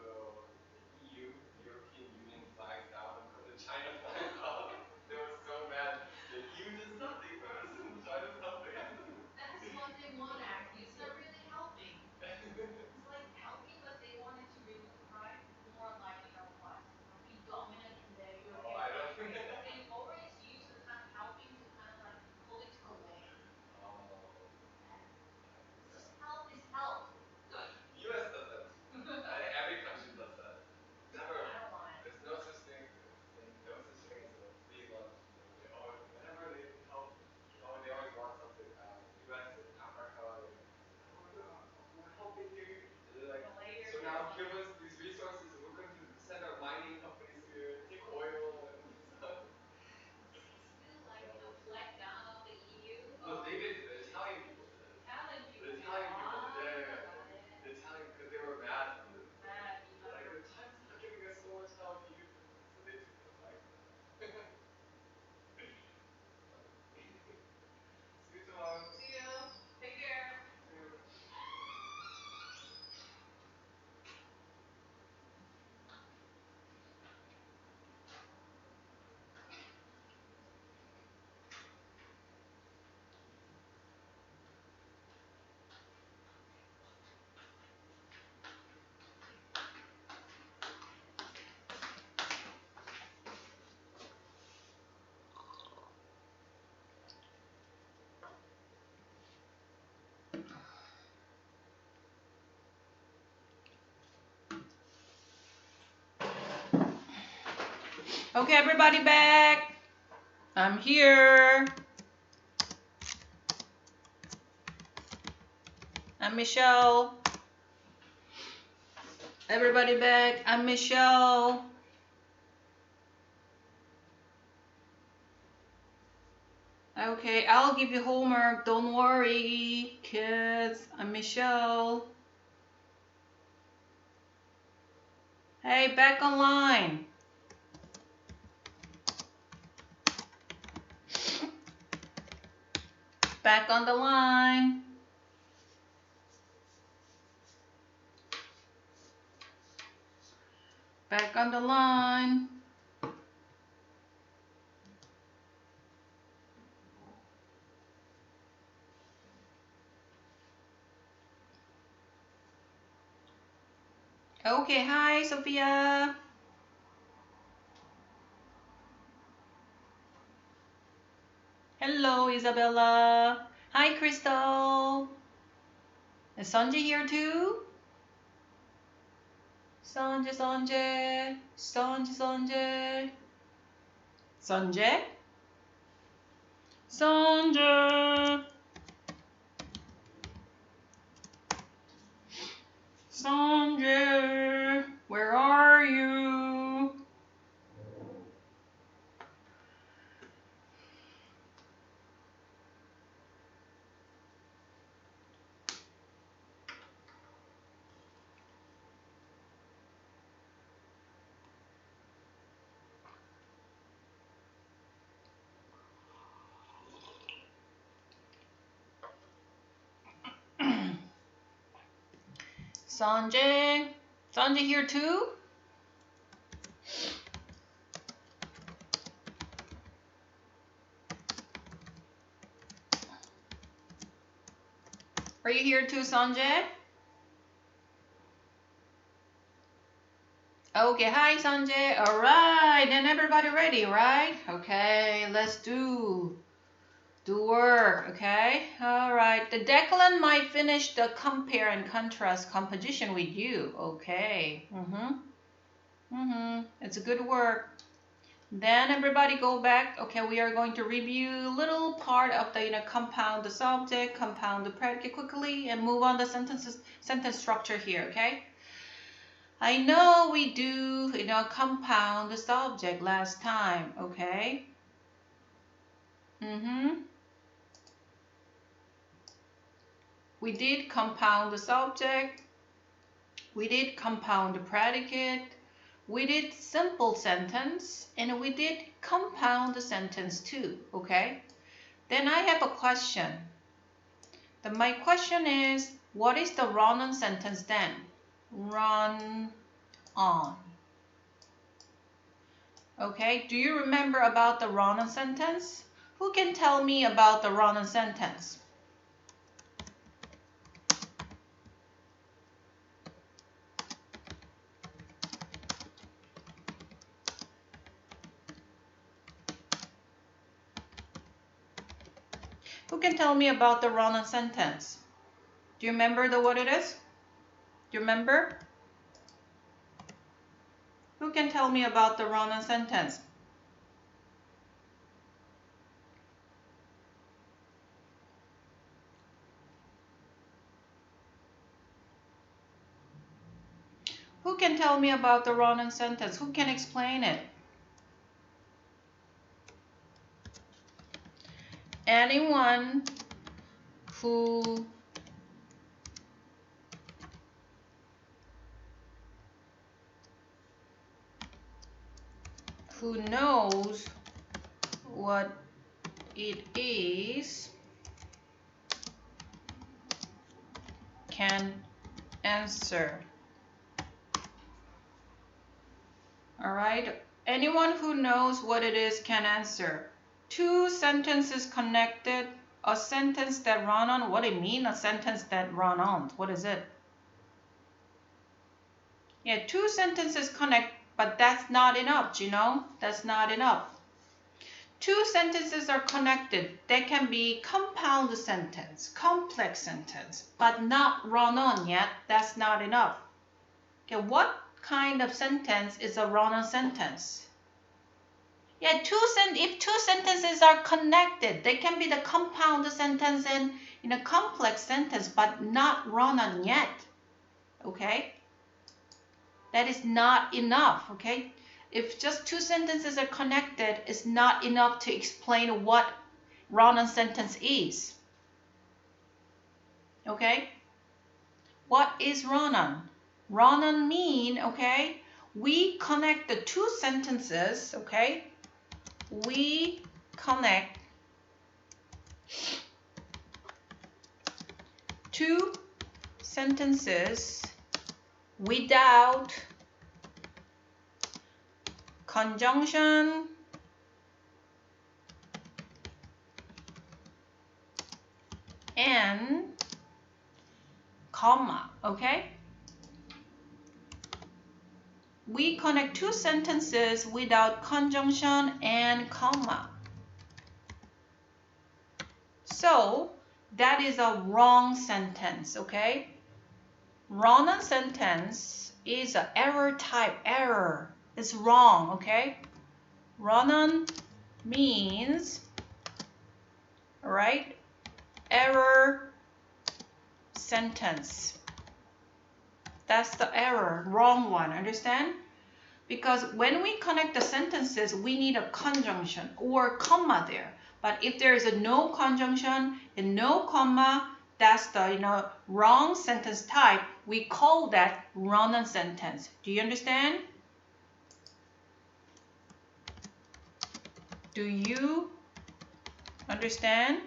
EU, the European Union flags down and put the China flags up. They were so mad. The EU does nothing for us, and China's helping us. That's what they want actually. It's not really helping. It's like helping, but they want it to be right more like, what? Be dominant in the European I don't. country. They always use the kind of helping to kind of like political way. Just help is help. The US does that too. I think every country does that. Never. I don't want it. There's no such thing as a free lunch. They always, whenever they help, they always want something. US and Africa, we're helping you. And they're like, so now give us these resources, and we're going to send our mining companies here and take oil and stuff. Still like, flag down of the EU. No, they did. The Italian people did it. Italian people. The Italian people did. Yeah. Got it. The Italian, because they were mad. Mad. They're like, the China's not giving us so much help. So they took the flag down. See you tomorrow. See you. Take care. See you. Okay, everybody back. I'm here. I'm Michelle. Everybody back. I'm Michelle. Okay, I'll give you homework. Don't worry, kids. I'm Michelle. Hey, back online. Back on the line. Back on the line. Okay, hi, Sophia. Hello, Isabella. Hi, Crystal. Is Sanjay here too? Sanjay, Sanjay. Sanjay, Sanjay. Sanjay? Sanjay. Sanjay, where are you? Sanjay? Sanjay here too? Are you here too, Sanjay? Okay, hi Sanjay. Alright, then everybody ready, right? Okay, let's do work, okay? Alright, the Declan might finish the compare and contrast composition with you. Okay. It's a good work. Then everybody go back. Okay, we are going to review little part of the compound the subject, compound the predicate quickly, and move on the sentence structure here, okay? I know we do compound the subject last time, okay? We did compound the subject. We did compound the predicate. We did simple sentence, and we did compound the sentence too, okay? Then I have a question. My question is, what is the run-on sentence then? Run on. Okay, do you remember about the run-on sentence? Who can tell me about the run-on sentence? Who can tell me about the run-on sentence? Do you remember what it is? Do you remember? Who can tell me about the run-on sentence? Who can tell me about the run-on sentence? Who can explain it? Anyone who knows what it is can answer. All right, anyone who knows what it is can answer. Two sentences connected, a sentence that run on. What do you mean, a sentence that run on? What is it? Yeah, two sentences connect, but that's not enough, That's not enough. Two sentences are connected. They can be compound sentence, complex sentence, but not run on yet. That's not enough. Okay, what kind of sentence is a run on sentence? Yeah, if two sentences are connected, they can be the compound sentence and in a complex sentence, but not run on yet. Okay? That is not enough, okay? If just two sentences are connected, it's not enough to explain what run-on sentence is. Okay? What is run-on? Run-on mean, okay, we connect the two sentences, okay? We connect two sentences without conjunction and comma, okay? We connect two sentences without conjunction and comma. So that is a wrong sentence, okay? Wrong sentence is an error type, error. It's wrong, okay? Wrong means, right? Error sentence. That's the error, wrong one, understand? Because when we connect the sentences, we need a conjunction or comma there. But if there is a no conjunction and no comma, that's the wrong sentence type. We call that wrong sentence. Do you understand? Do you understand?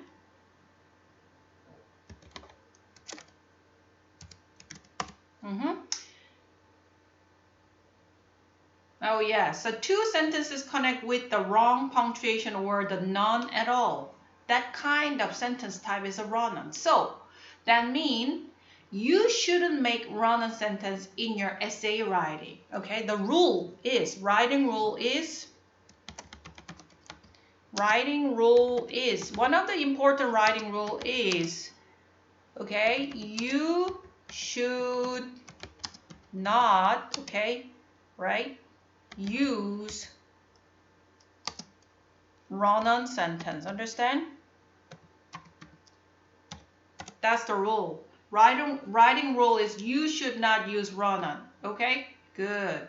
Oh yeah, so two sentences connect with the wrong punctuation or the none at all. That kind of sentence type is a run-on. So that means you shouldn't make run-on sentence in your essay writing. Okay, the rule is, writing rule is, one of the important writing rule is, okay, you should not, okay, right, use run-on sentence. Understand? That's the rule. Writing rule is you should not use run-on. Okay? Good.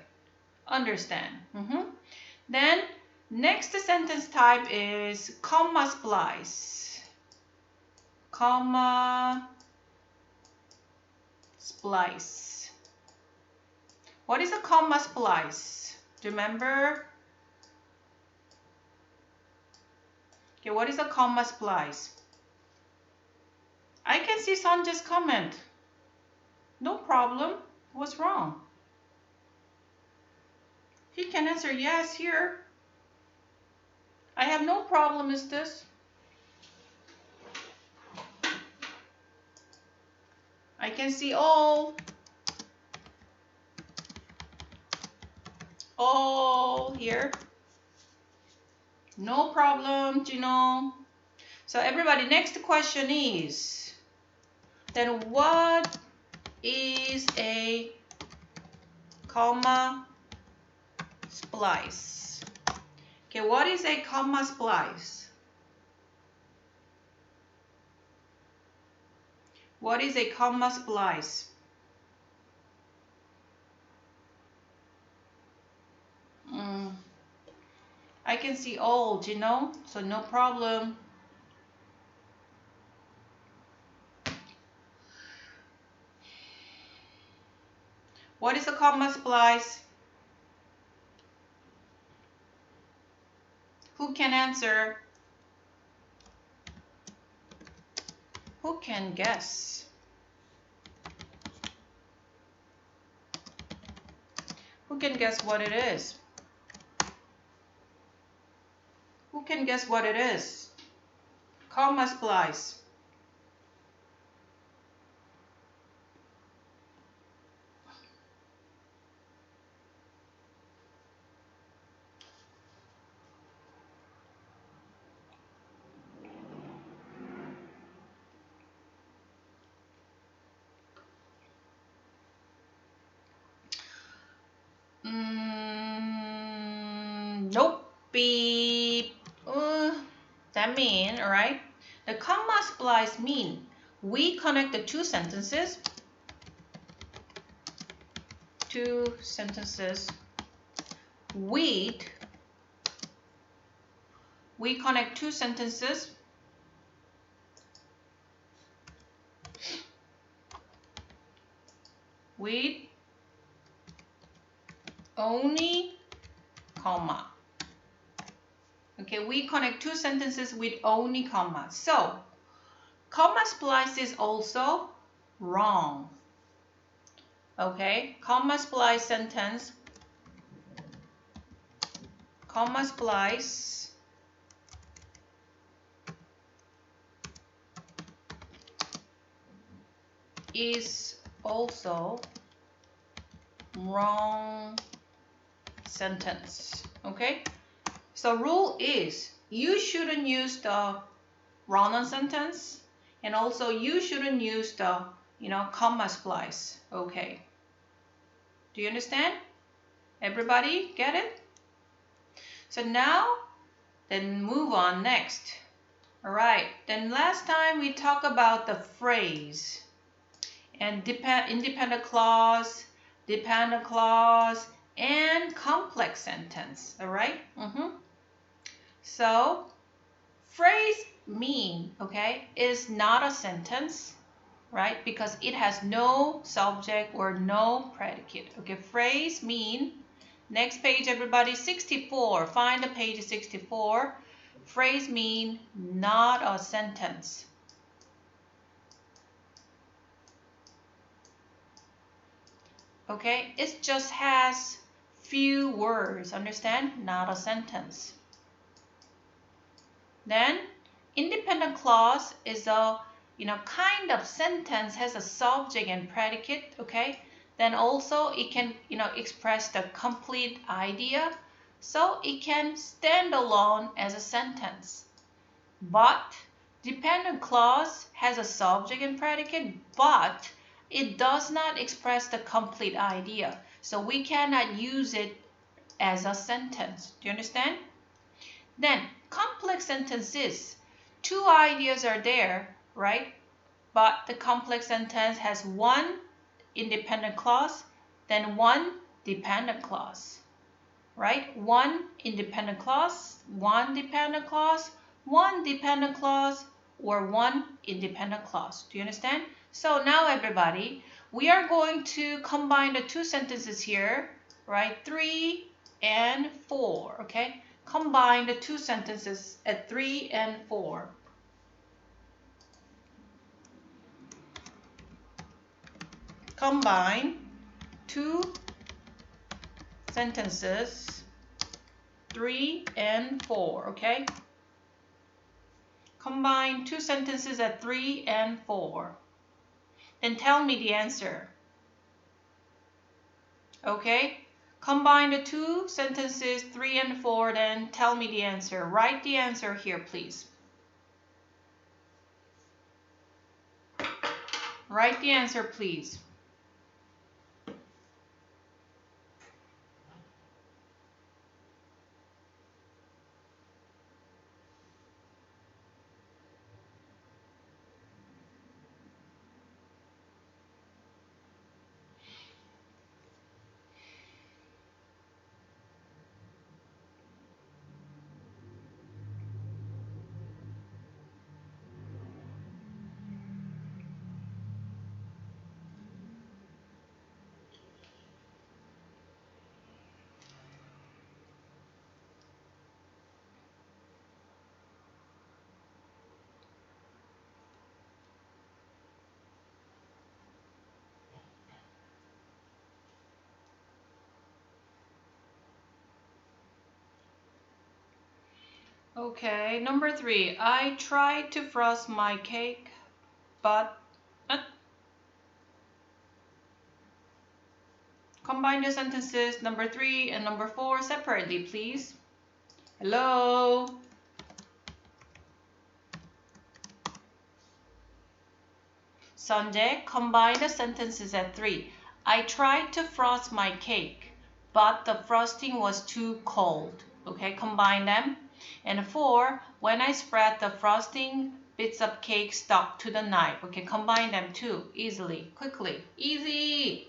Understand. Then next sentence type is comma splice. Comma splice. What is a comma splice? Do you remember? Okay, what is a comma splice? I can see Sanjay's comment. No problem. What's wrong? He can answer yes here. I have no problem with this. I can see all here. No problem, Gino. So everybody, next question is, then what is a comma splice? Okay, what is a comma splice? What is a comma splice? I can see all, Gino, so no problem. What is a comma splice? Who can answer? Who can guess? Who can guess what it is? Who can guess what it is? Comma splice. Nope. Beep. That mean, all right? The comma splice mean we connect the two sentences with, we connect two sentences with only comma. Okay, we connect two sentences with only comma. So, comma splice is also wrong. Okay, comma splice sentence. Comma splice is also wrong sentence. Okay, so rule is you shouldn't use the run-on sentence, and also you shouldn't use the comma splice. Okay, do you understand? Everybody get it? So now then move on next. All right, then last time we talked about the phrase and independent clause, dependent clause, and complex sentence. All right. So phrase mean, okay, is not a sentence, right? Because it has no subject or no predicate. Okay, phrase mean. Next page, everybody, 64. Find the page 64. Phrase mean not a sentence. Okay, it just has few words, understand? Not a sentence. Then independent clause is a kind of sentence, has a subject and predicate, okay? Then also it can express the complete idea, so it can stand alone as a sentence. But dependent clause has a subject and predicate, but it does not express the complete idea, so we cannot use it as a sentence. Do you understand? Then complex sentences, two ideas are there, right? But the complex sentence has one independent clause, then one dependent clause, right? One independent clause, one dependent clause, one dependent clause, or one independent clause. Do you understand? So now everybody, we are going to combine the two sentences here, right? 3 and 4, okay? Combine the two sentences at 3 and 4. Combine two sentences 3 and 4, okay? Combine two sentences at 3 and 4. Then tell me the answer. Okay? Combine the two sentences 3 and 4, then tell me the answer. Write the answer here, please. Write the answer, please. Okay, number 3. I tried to frost my cake, but... Combine the sentences number 3 and number 4 separately, please. Hello? Sanjay, combine the sentences at 3. I tried to frost my cake, but the frosting was too cold. Okay, combine them. And 4, when I spread the frosting, bits of cake stuck to the knife. Okay, combine them too, easily, quickly, easy.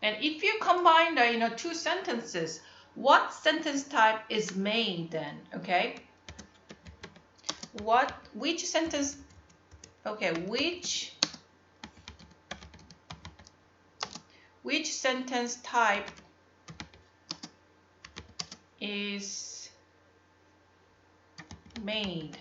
And if you combine the two sentences, what sentence type is made then? Okay, which sentence? Okay, which sentence type is made?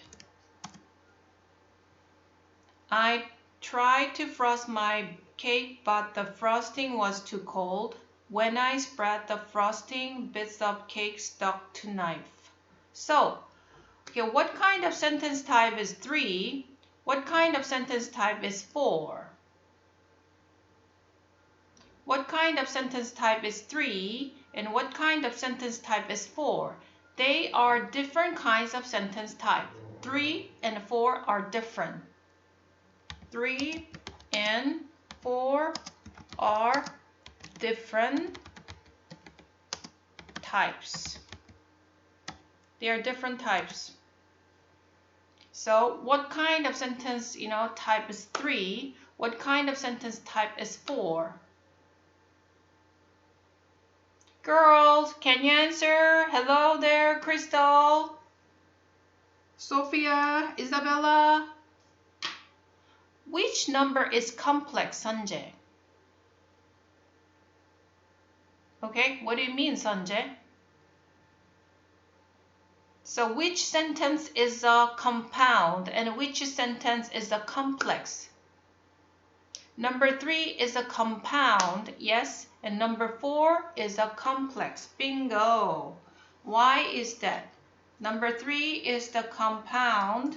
I tried to frost my cake, but the frosting was too cold. When I spread the frosting, bits of cake stuck to knife. So, okay, what kind of sentence type is 3? What kind of sentence type is 4? What kind of sentence type is 3? And what kind of sentence type is 4? They are different kinds of sentence type. 3 and 4 are different. 3 and 4 are different types. They are different types. So what kind of sentence, type is 3? What kind of sentence type is 4? Girls, can you answer? Hello there, Crystal, Sophia, Isabella. Which number is complex, Sanjay? Okay, what do you mean, Sanjay? So which sentence is a compound and which sentence is a complex? Number 3 is a compound, yes, and number 4 is a complex. Bingo. Why is that? Number 3 is the compound.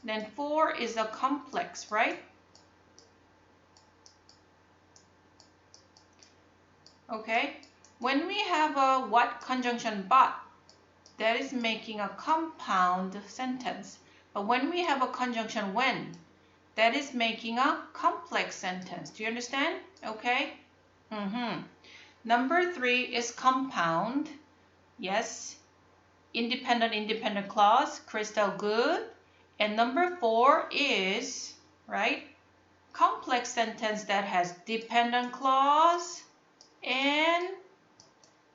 Then 4 is a complex, right? Okay. When we have a what conjunction but, that is making a compound sentence. But when we have a conjunction when, that is making a complex sentence. Do you understand? Okay. Number 3 is compound. Yes. Independent clause. Crystal, good. And number 4 is, right, complex sentence that has dependent clause and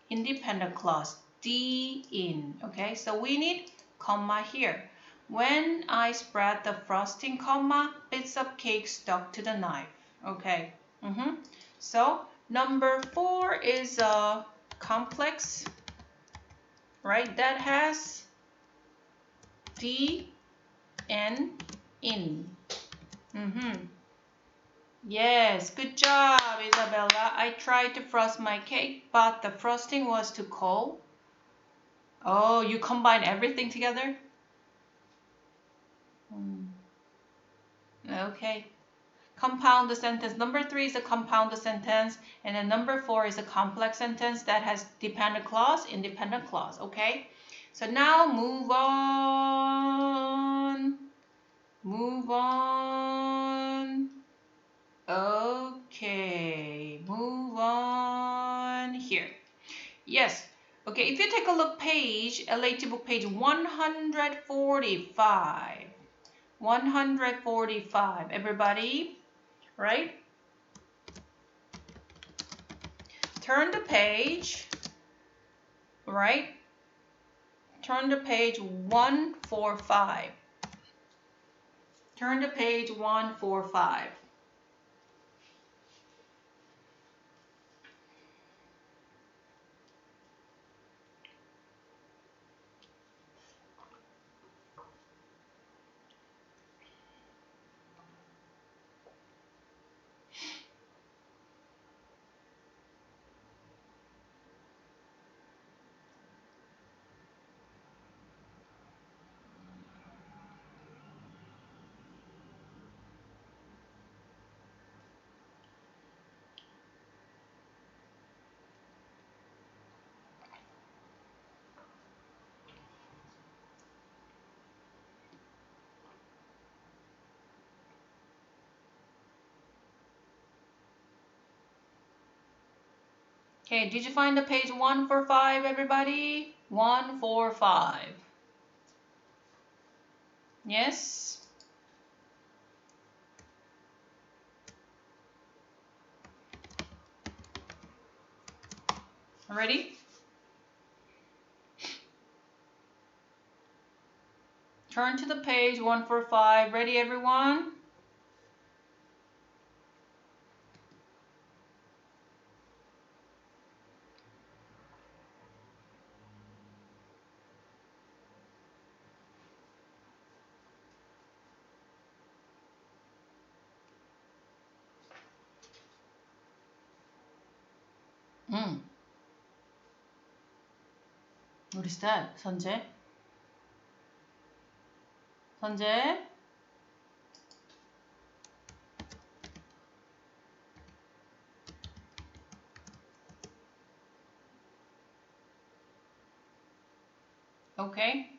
independent clause. D in. Okay, so we need comma here. When I spread the frosting, comma, bits of cake stuck to the knife. Okay. So number 4 is a complex, right? That has D and in. Yes, good job, Isabella. I tried to frost my cake, but the frosting was too cold. Oh, you combine everything together? Okay. Compound the sentence. Number 3 is a compound the sentence, and then number 4 is a complex sentence that has dependent clause, independent clause. Okay. So now move on. Move on. Okay, move on here. Yes. Okay, if you take a look page, LAT book page 145. 145, everybody, right? Turn the page, right? Turn to page 145. Turn to page 145. Okay, did you find the page 145, everybody? 145. Yes? Ready? Turn to the page 145. Ready, everyone? Mm. What is that, Sanjay? Sanjay? Okay.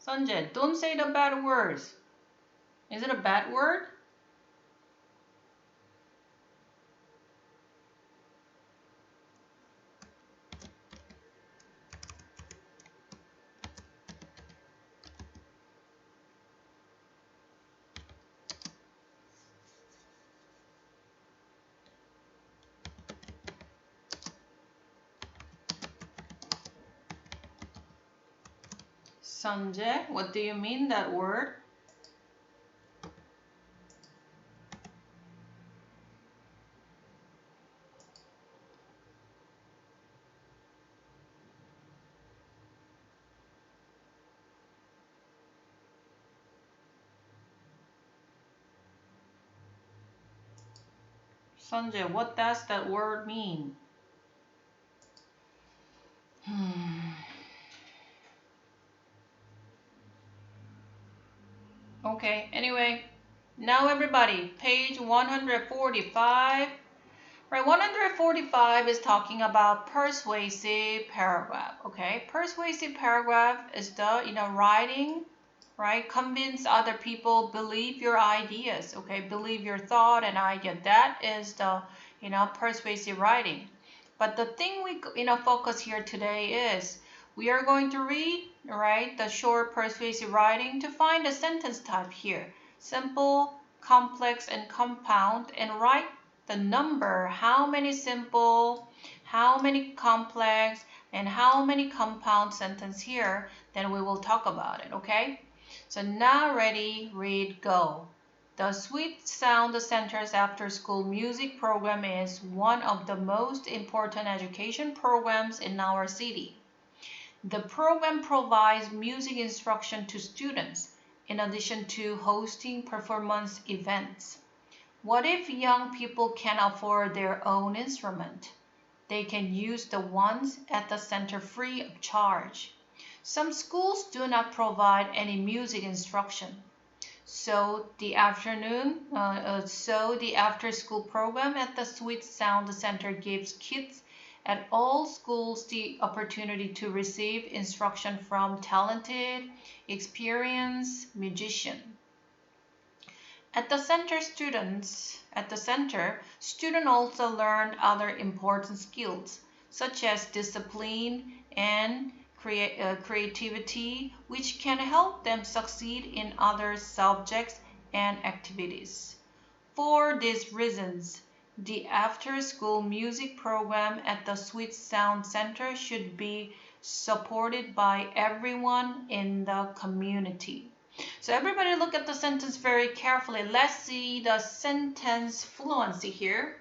Sanjay, don't say the bad words. Is it a bad word? Sanjay, what do you mean that word? Sanjay, what does that word mean? Okay, anyway, now everybody, page 145. Right, 145 is talking about persuasive paragraph, okay? Persuasive paragraph is the, writing, right? Convince other people, believe your ideas, okay? Believe your thought and idea. That is the, persuasive writing. But the thing we, focus here today is we are going to read, right, the short persuasive writing to find a sentence type here. Simple, complex, and compound, and write the number, how many simple, how many complex, and how many compound sentence here. Then we will talk about it, okay? So now ready, read, go. The Sweet Sound Center's after-school music program is one of the most important education programs in our city. The program provides music instruction to students in addition to hosting performance events. What if young people can afford their own instrument? They can use the ones at the center free of charge. Some schools do not provide any music instruction. So the after-school program at the Sweet Sound Center gives kids at all schools the opportunity to receive instruction from talented, experienced musicians. At the center, students also learn other important skills such as discipline and creativity, which can help them succeed in other subjects and activities. For these reasons, the after-school music program at the Sweet Sound Center should be supported by everyone in the community. So everybody look at the sentence very carefully. Let's see the sentence fluency here.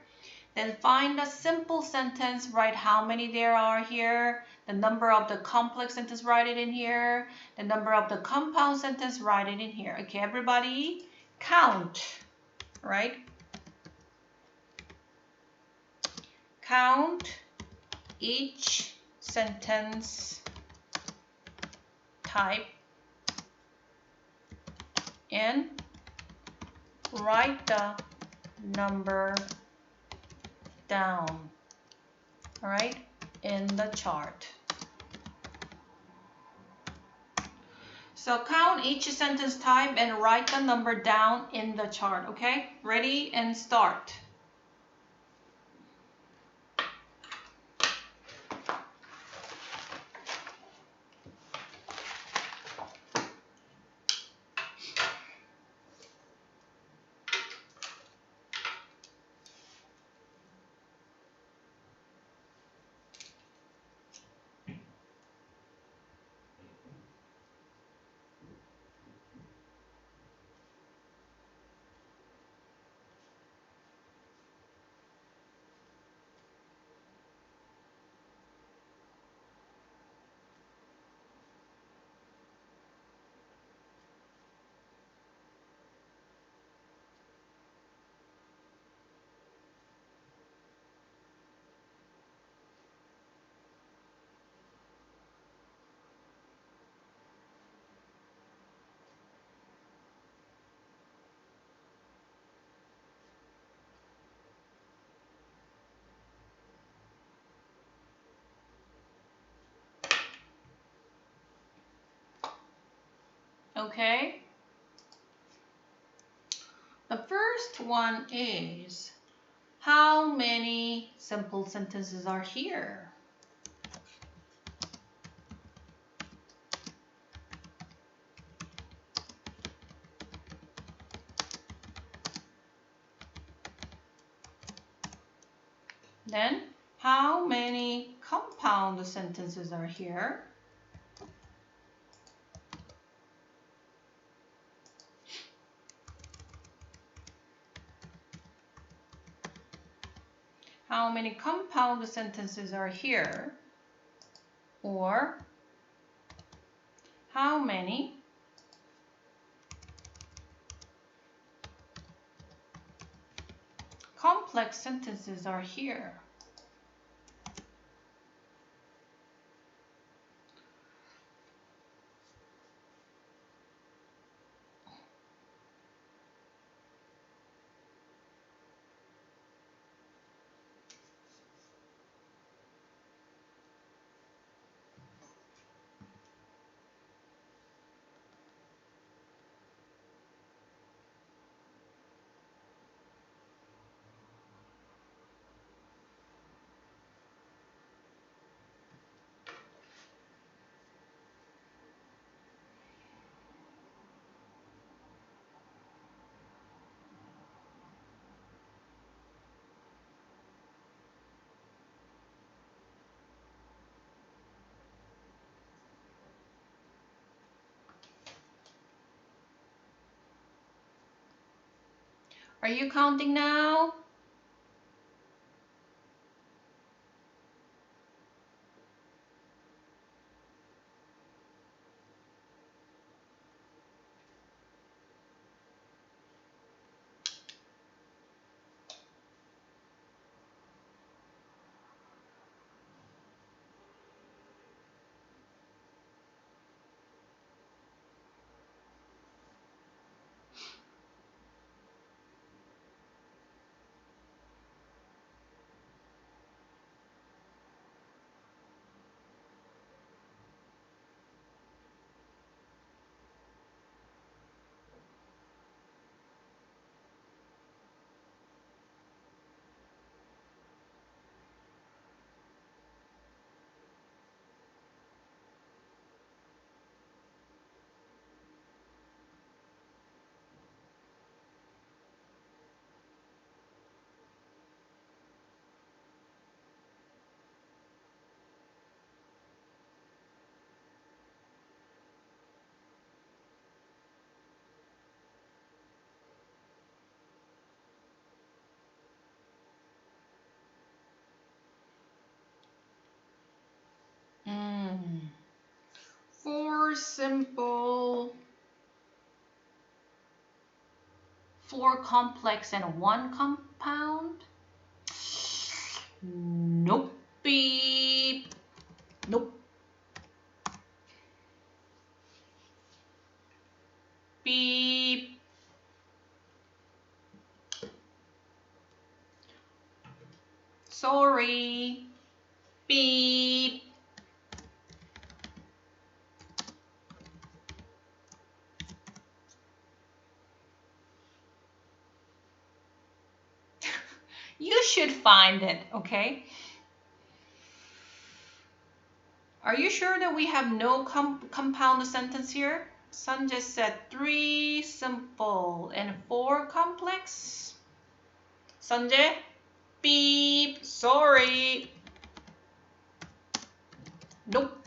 Then find a simple sentence, write how many there are here, the number of the complex sentence, write it in here, the number of the compound sentence, write it in here. Okay, everybody, count, right? Count each sentence type and write the number down, all right, in the chart. So count each sentence type and write the number down in the chart, okay? Ready and start. Okay? The first one is, how many simple sentences are here? Then, how many compound sentences are here? How many compound sentences are here? Or, how many complex sentences are here? Are you counting now? Four simple, four complex, and one compound? Nope. Beep. Nope. Beep. Sorry. Beep. You should find it, okay? Are you sure that we have no compound sentence here? Sun just said 3 simple and 4 complex. Sanjay? Beep. Sorry. Nope.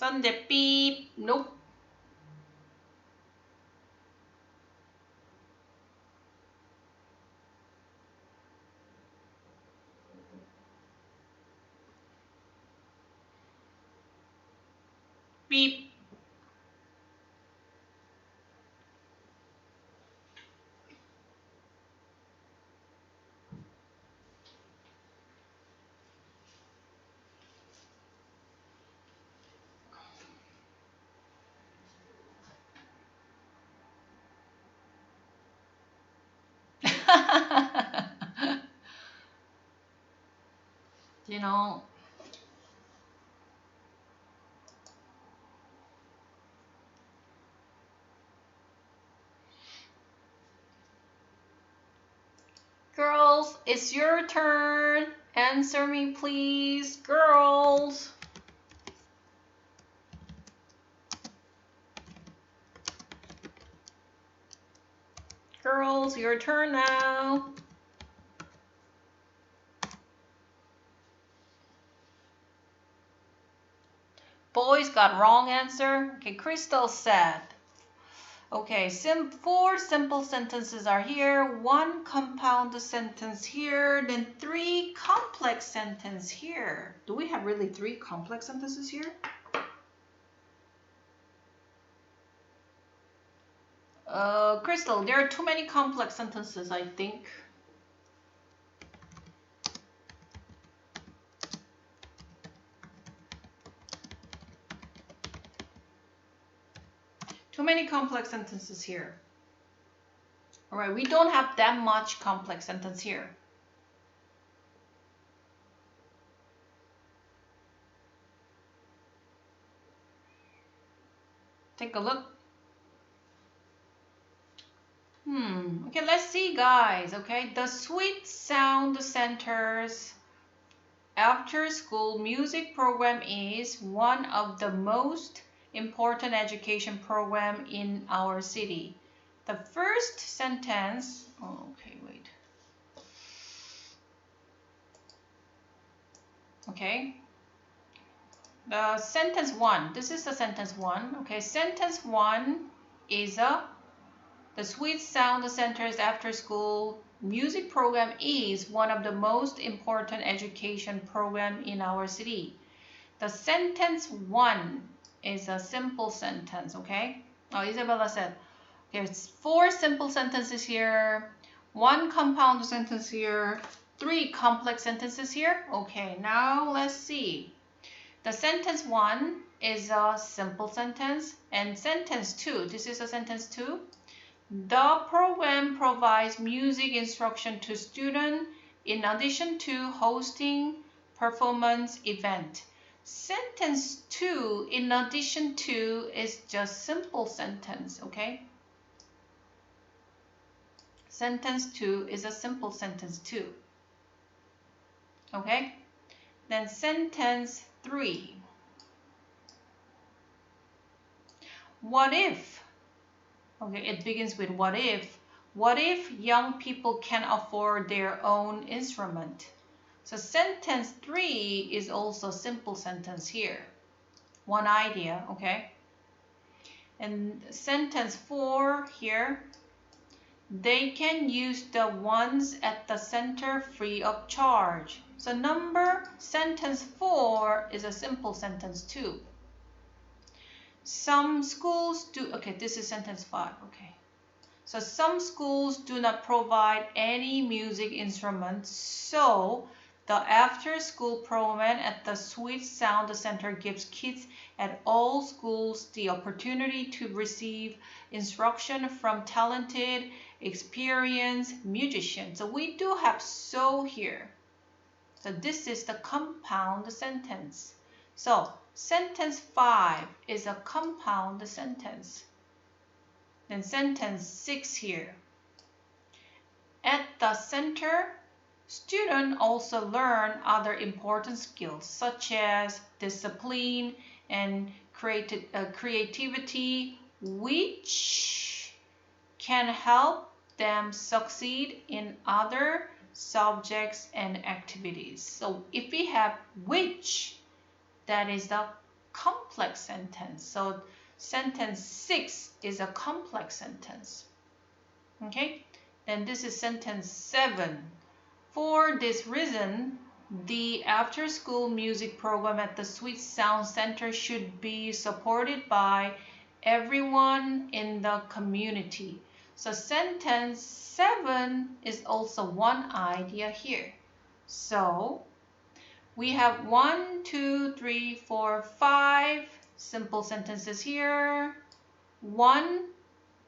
Sanjay, beep. Nope. Beep. You know, Girls, it's your turn. Answer me, please. Girls. Girls, your turn now. Boys got wrong answer. Okay, Crystal said. Okay, 4 simple sentences are here, 1 compound sentence here, then 3 complex sentences here. Do we have really 3 complex sentences here? Crystal, there are too many complex sentences, I think. Too many complex sentences here. All right, we don't have that much complex sentence here. Take a look. Okay, let's see, guys. Okay, the Sweet Sound Center's after-school music program is one of the most important education program in our city. The first sentence, Okay, the sentence 1, this is the sentence 1. Okay, sentence 1 is the Sweet Sound Center's after-school music program is one of the most important education program in our city. The sentence 1 is a simple sentence, okay? Oh, Isabella said, there's 4 simple sentences here, 1 compound sentence here, 3 complex sentences here. Okay, now let's see. The sentence 1 is a simple sentence, and sentence 2, this is a sentence 2. The program provides music instruction to students in addition to hosting performance event. Sentence 2, in addition to, is just simple sentence, okay? Sentence 2 is a simple sentence too. Okay? Then sentence 3. What if? Okay, it begins with what if. What if young people can afford their own instrument? So sentence 3 is also simple sentence here. One idea, okay? And sentence 4 here, they can use the ones at the center free of charge. So sentence 4 is a simple sentence too. Some schools do, okay, this is sentence 5, okay. So some schools do not provide any music instruments, so the after-school program at the Sweet Sound Center gives kids at all schools the opportunity to receive instruction from talented, experienced musicians. So we do have so here. So this is the compound sentence. So sentence 5 is a compound sentence. Then sentence 6 here. At the center, students also learn other important skills such as discipline and creativity, which can help them succeed in other subjects and activities. So if we have which, that is the complex sentence. So sentence 6 is a complex sentence. Okay, then this is sentence 7. For this reason, the after-school music program at the Sweet Sound Center should be supported by everyone in the community. So sentence 7 is also one idea here. So we have 1, 2, 3, 4, 5 simple sentences here, 1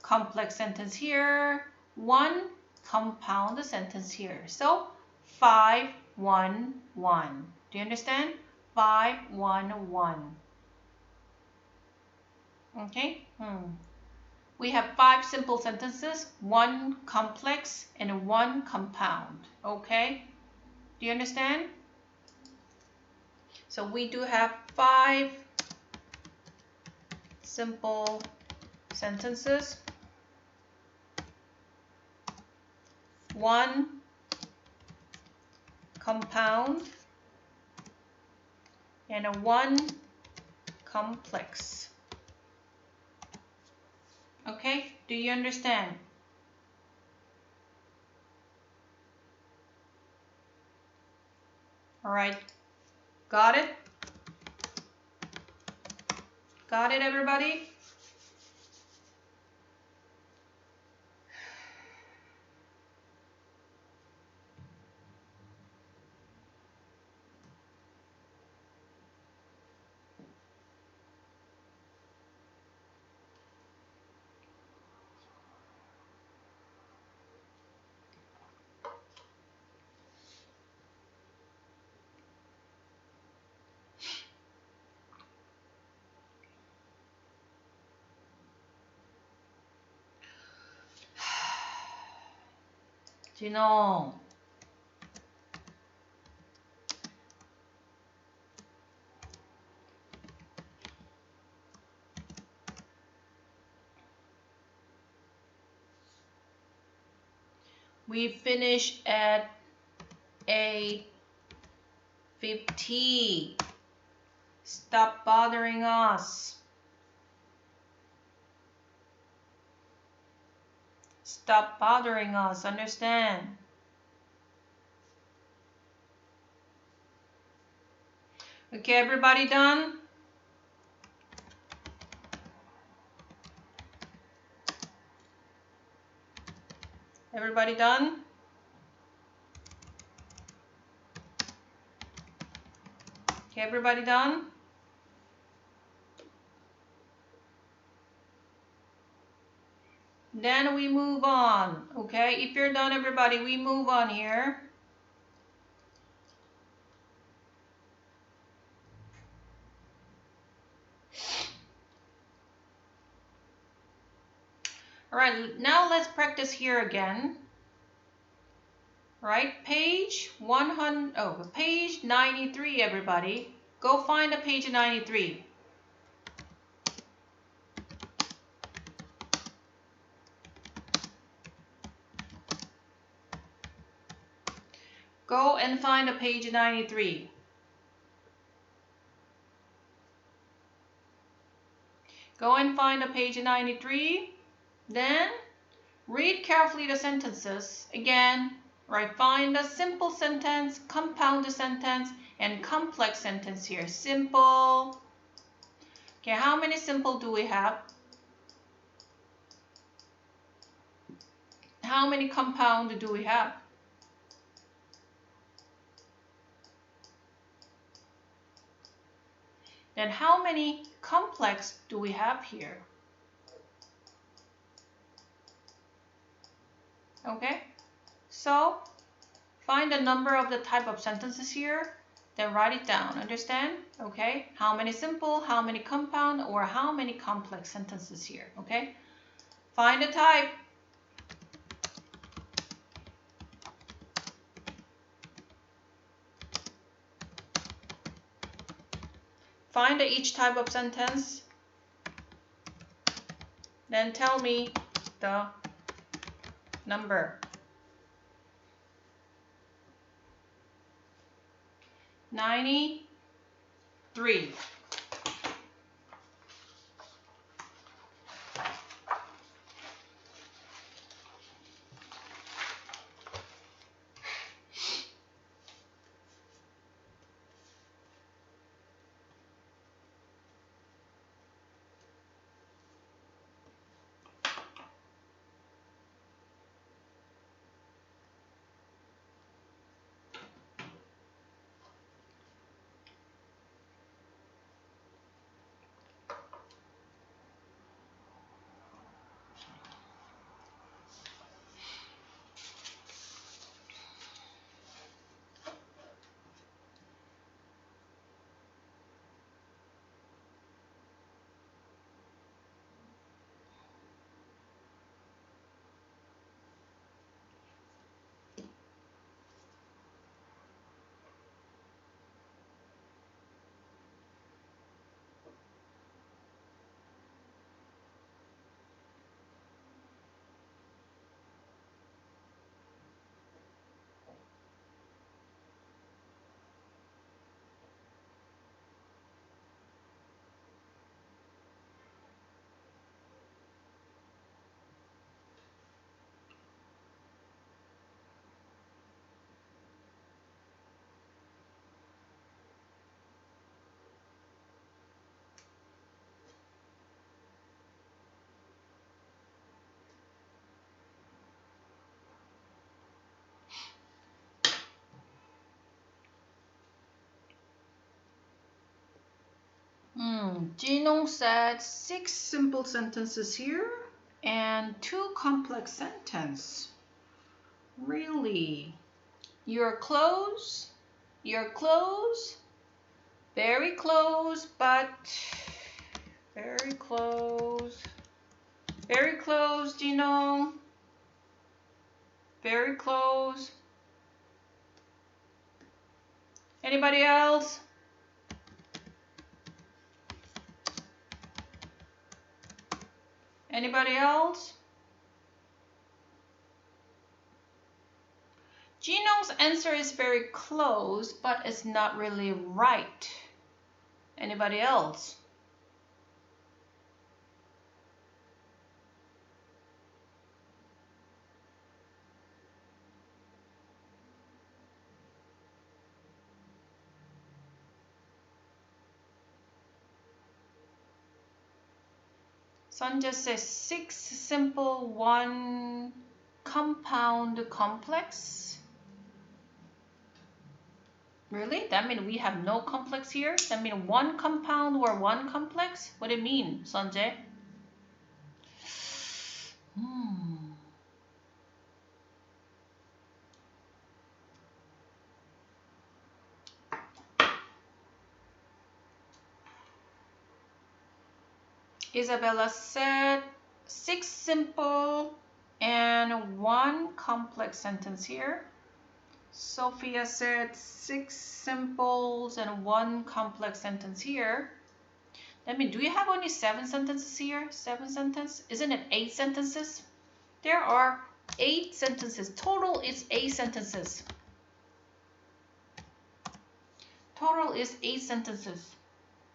complex sentence here, 1 compound sentence here. So 5, 1, 1. Do you understand? 5, 1, 1. Okay. We have 5 simple sentences, 1 complex, and 1 compound. Okay? Do you understand? So we do have 5 simple sentences, 1 compound, and a 1 complex. Okay, do you understand? All right, got it? Got it, everybody? Gino. We finish at 8:50. Stop bothering us. Stop bothering us, understand? Okay, everybody done? Everybody done? Okay, everybody done? Then we move on, okay? If you're done, everybody, we move on here. All right, now let's practice here again. Right, page 93, everybody. Go find the page 93. Go and find a page 93. Go and find a page 93. Then read carefully the sentences. Again, right, find a simple sentence, compound sentence, and complex sentence here. Simple. Okay, how many simple do we have? How many compound do we have? Then how many complex do we have here? Okay, so find the number of the type of sentences here, then write it down, understand? Okay, how many simple, how many compound, or how many complex sentences here, okay? Find the type. Find each type of sentence, then tell me the number. 93. Jinong said 6 simple sentences here and 2 complex sentences. Really? You're close? You're close? Very close, but very close. Very close, Jinong. Very close. Anybody else? Anybody else? Jinong's answer is very close, but it's not really right. Anybody else? Sonja says 6 simple, 1 compound complex. Really? That means we have no complex here? That means 1 compound or 1 complex? What do you mean, Sonja? Isabella said 6 simple and 1 complex sentence here. Sophia said 6 simples and 1 complex sentence here. That means, do you have only 7 sentences here? 7 sentences? Isn't it 8 sentences? There are 8 sentences. Total is 8 sentences. Total is 8 sentences.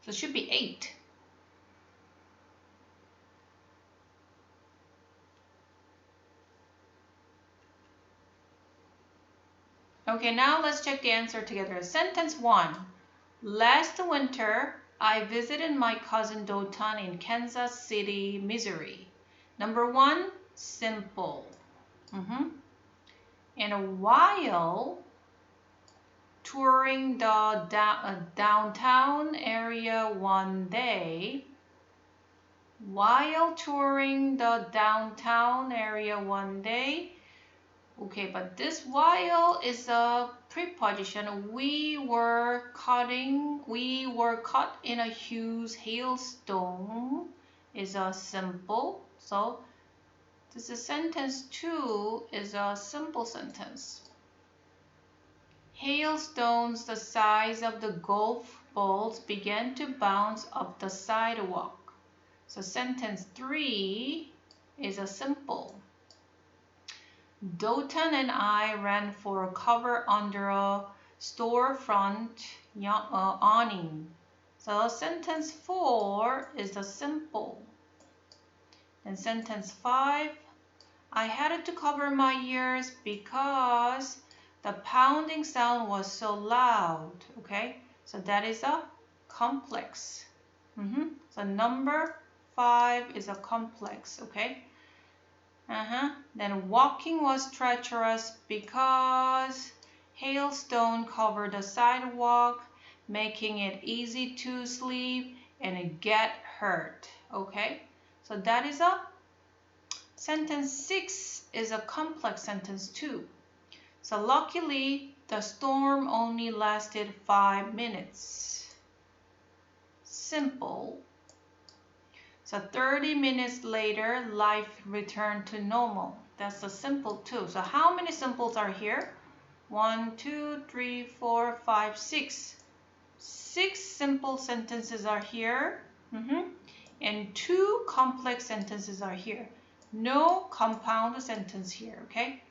So it should be 8. Okay, now let's check the answer together. Sentence 1. Last winter, I visited my cousin Dotan in Kansas City, Missouri. Number 1, simple. And while touring the downtown area one day, okay, but this while is a preposition. We were caught in a huge hailstorm is a simple. So this is sentence 2 is a simple sentence. Hailstones the size of the golf balls began to bounce up the sidewalk. So sentence 3 is a simple. Dotan and I ran for cover under a storefront awning. So sentence 4 is the simple. And sentence 5, I had to cover my ears because the pounding sound was so loud. Okay, so that is a complex. So number 5 is a complex. Okay. Then walking was treacherous because hailstone covered the sidewalk, making it easy to sleep and get hurt. Okay, so that is a sentence 6 is a complex sentence too. So luckily, the storm only lasted 5 minutes. Simple. So 30 minutes later, life returned to normal. That's a simple too. So how many simples are here? 1, 2, 3, 4, 5, 6. 6 simple sentences are here. And 2 complex sentences are here. No compound sentence here, okay?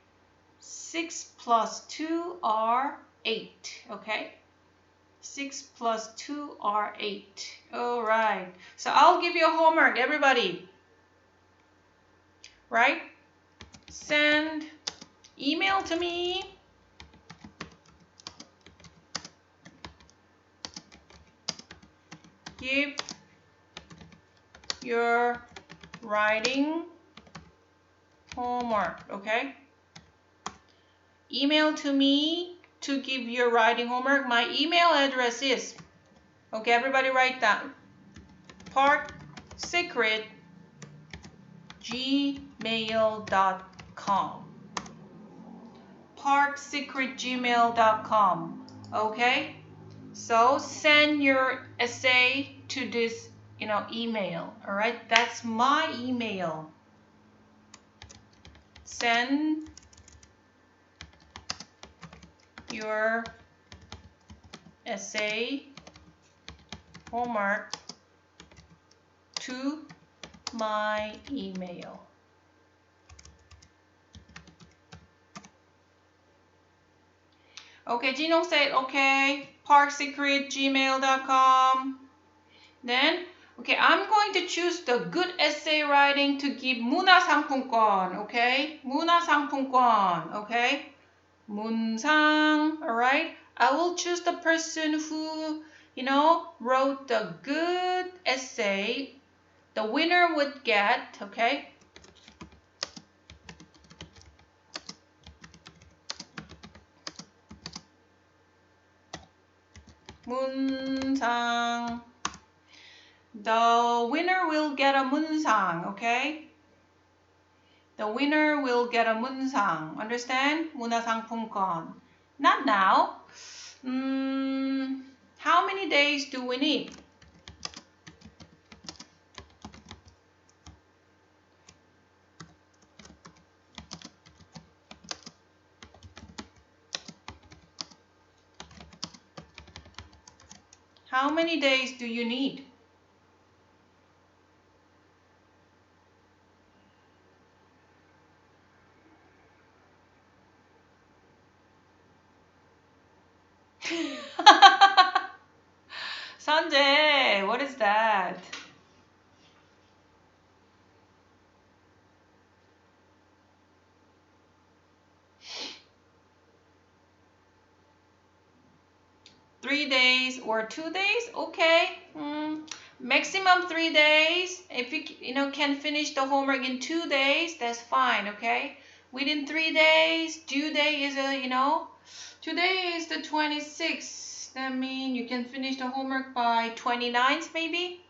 6 plus 2 are 8, okay? 6 plus 2 are 8. All right. So I'll give you a homework, everybody. Right? Send email to me. Give your writing homework, okay? Email to me to give your writing homework. My email address is, okay, everybody write down. parksecret@gmail.com. parksecret@gmail.com. Okay? So send your essay to this, email. All right? That's my email. Send your essay homework to my email. Okay, Jinong said, okay, parksecret@gmail.com. Then, okay, I'm going to choose the good essay writing to give 문화상품권, okay? 문화상품권, okay? 문상, alright? I will choose the person who, wrote the good essay. The winner would get, okay? 문상. The winner will get a 문상, okay? The winner will get a 문상. Understand? 문화상품권. Not now. How many days do we need? How many days do you need? Sanjay, what is that? Three days or 2 days? Okay. Maximum 3 days. If you can finish the homework in 2 days, that's fine, okay? Within 3 days, due date is today is the 26th. That means you can finish the homework by 29th maybe?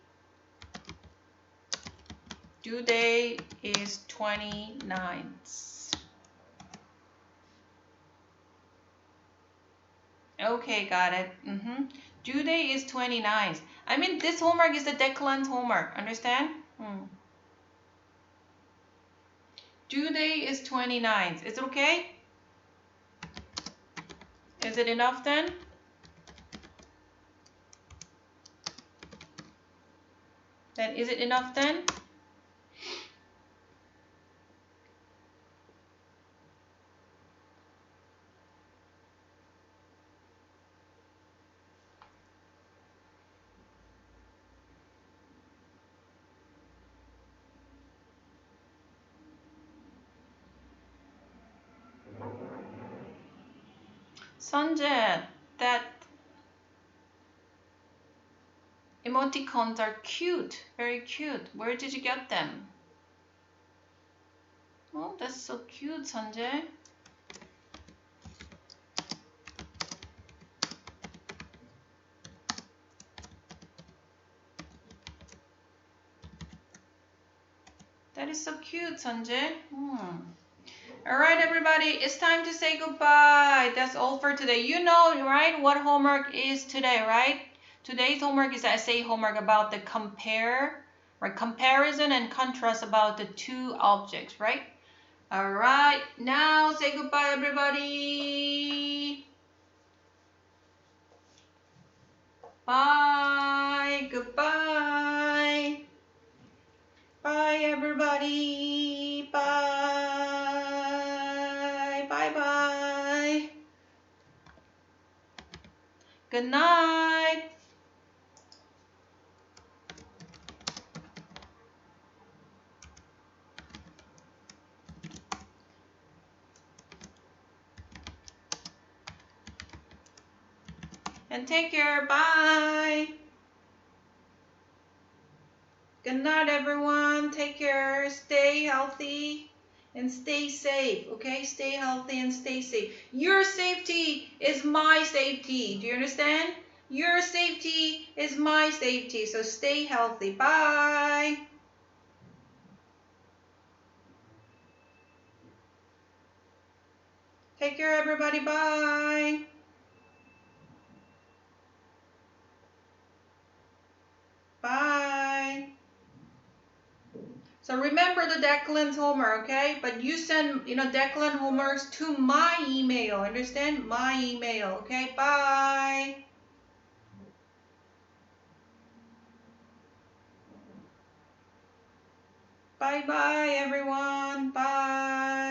Due date is 29th. Okay, got it. Due date is 29th. I mean, this homework is the Declan's homework. Understand? Due date is 29th. Is it okay? Is it enough then? Then is it enough then? Sanjay, that emoticons are cute, very cute. Where did you get them? Oh, that's so cute, Sanjay. That is so cute, Sanjay. All right, everybody, it's time to say goodbye. That's all for today. You know, right, what homework is today, right? Today's homework is the essay homework about the comparison and contrast about the two objects, right? All right, now say goodbye, everybody. Bye, goodbye. Bye, everybody. Bye. Bye-bye. Good night. And take care. Bye. Good night, everyone. Take care. Stay healthy and stay safe. Okay? Stay healthy and stay safe. Your safety is my safety. Do you understand? Your safety is my safety, so stay healthy. Bye. Take care, everybody. Bye. Bye. So remember the Declan's homework, okay? But you send, Declan homeworks to my email. Understand? My email, okay? Bye. Bye-bye, everyone. Bye.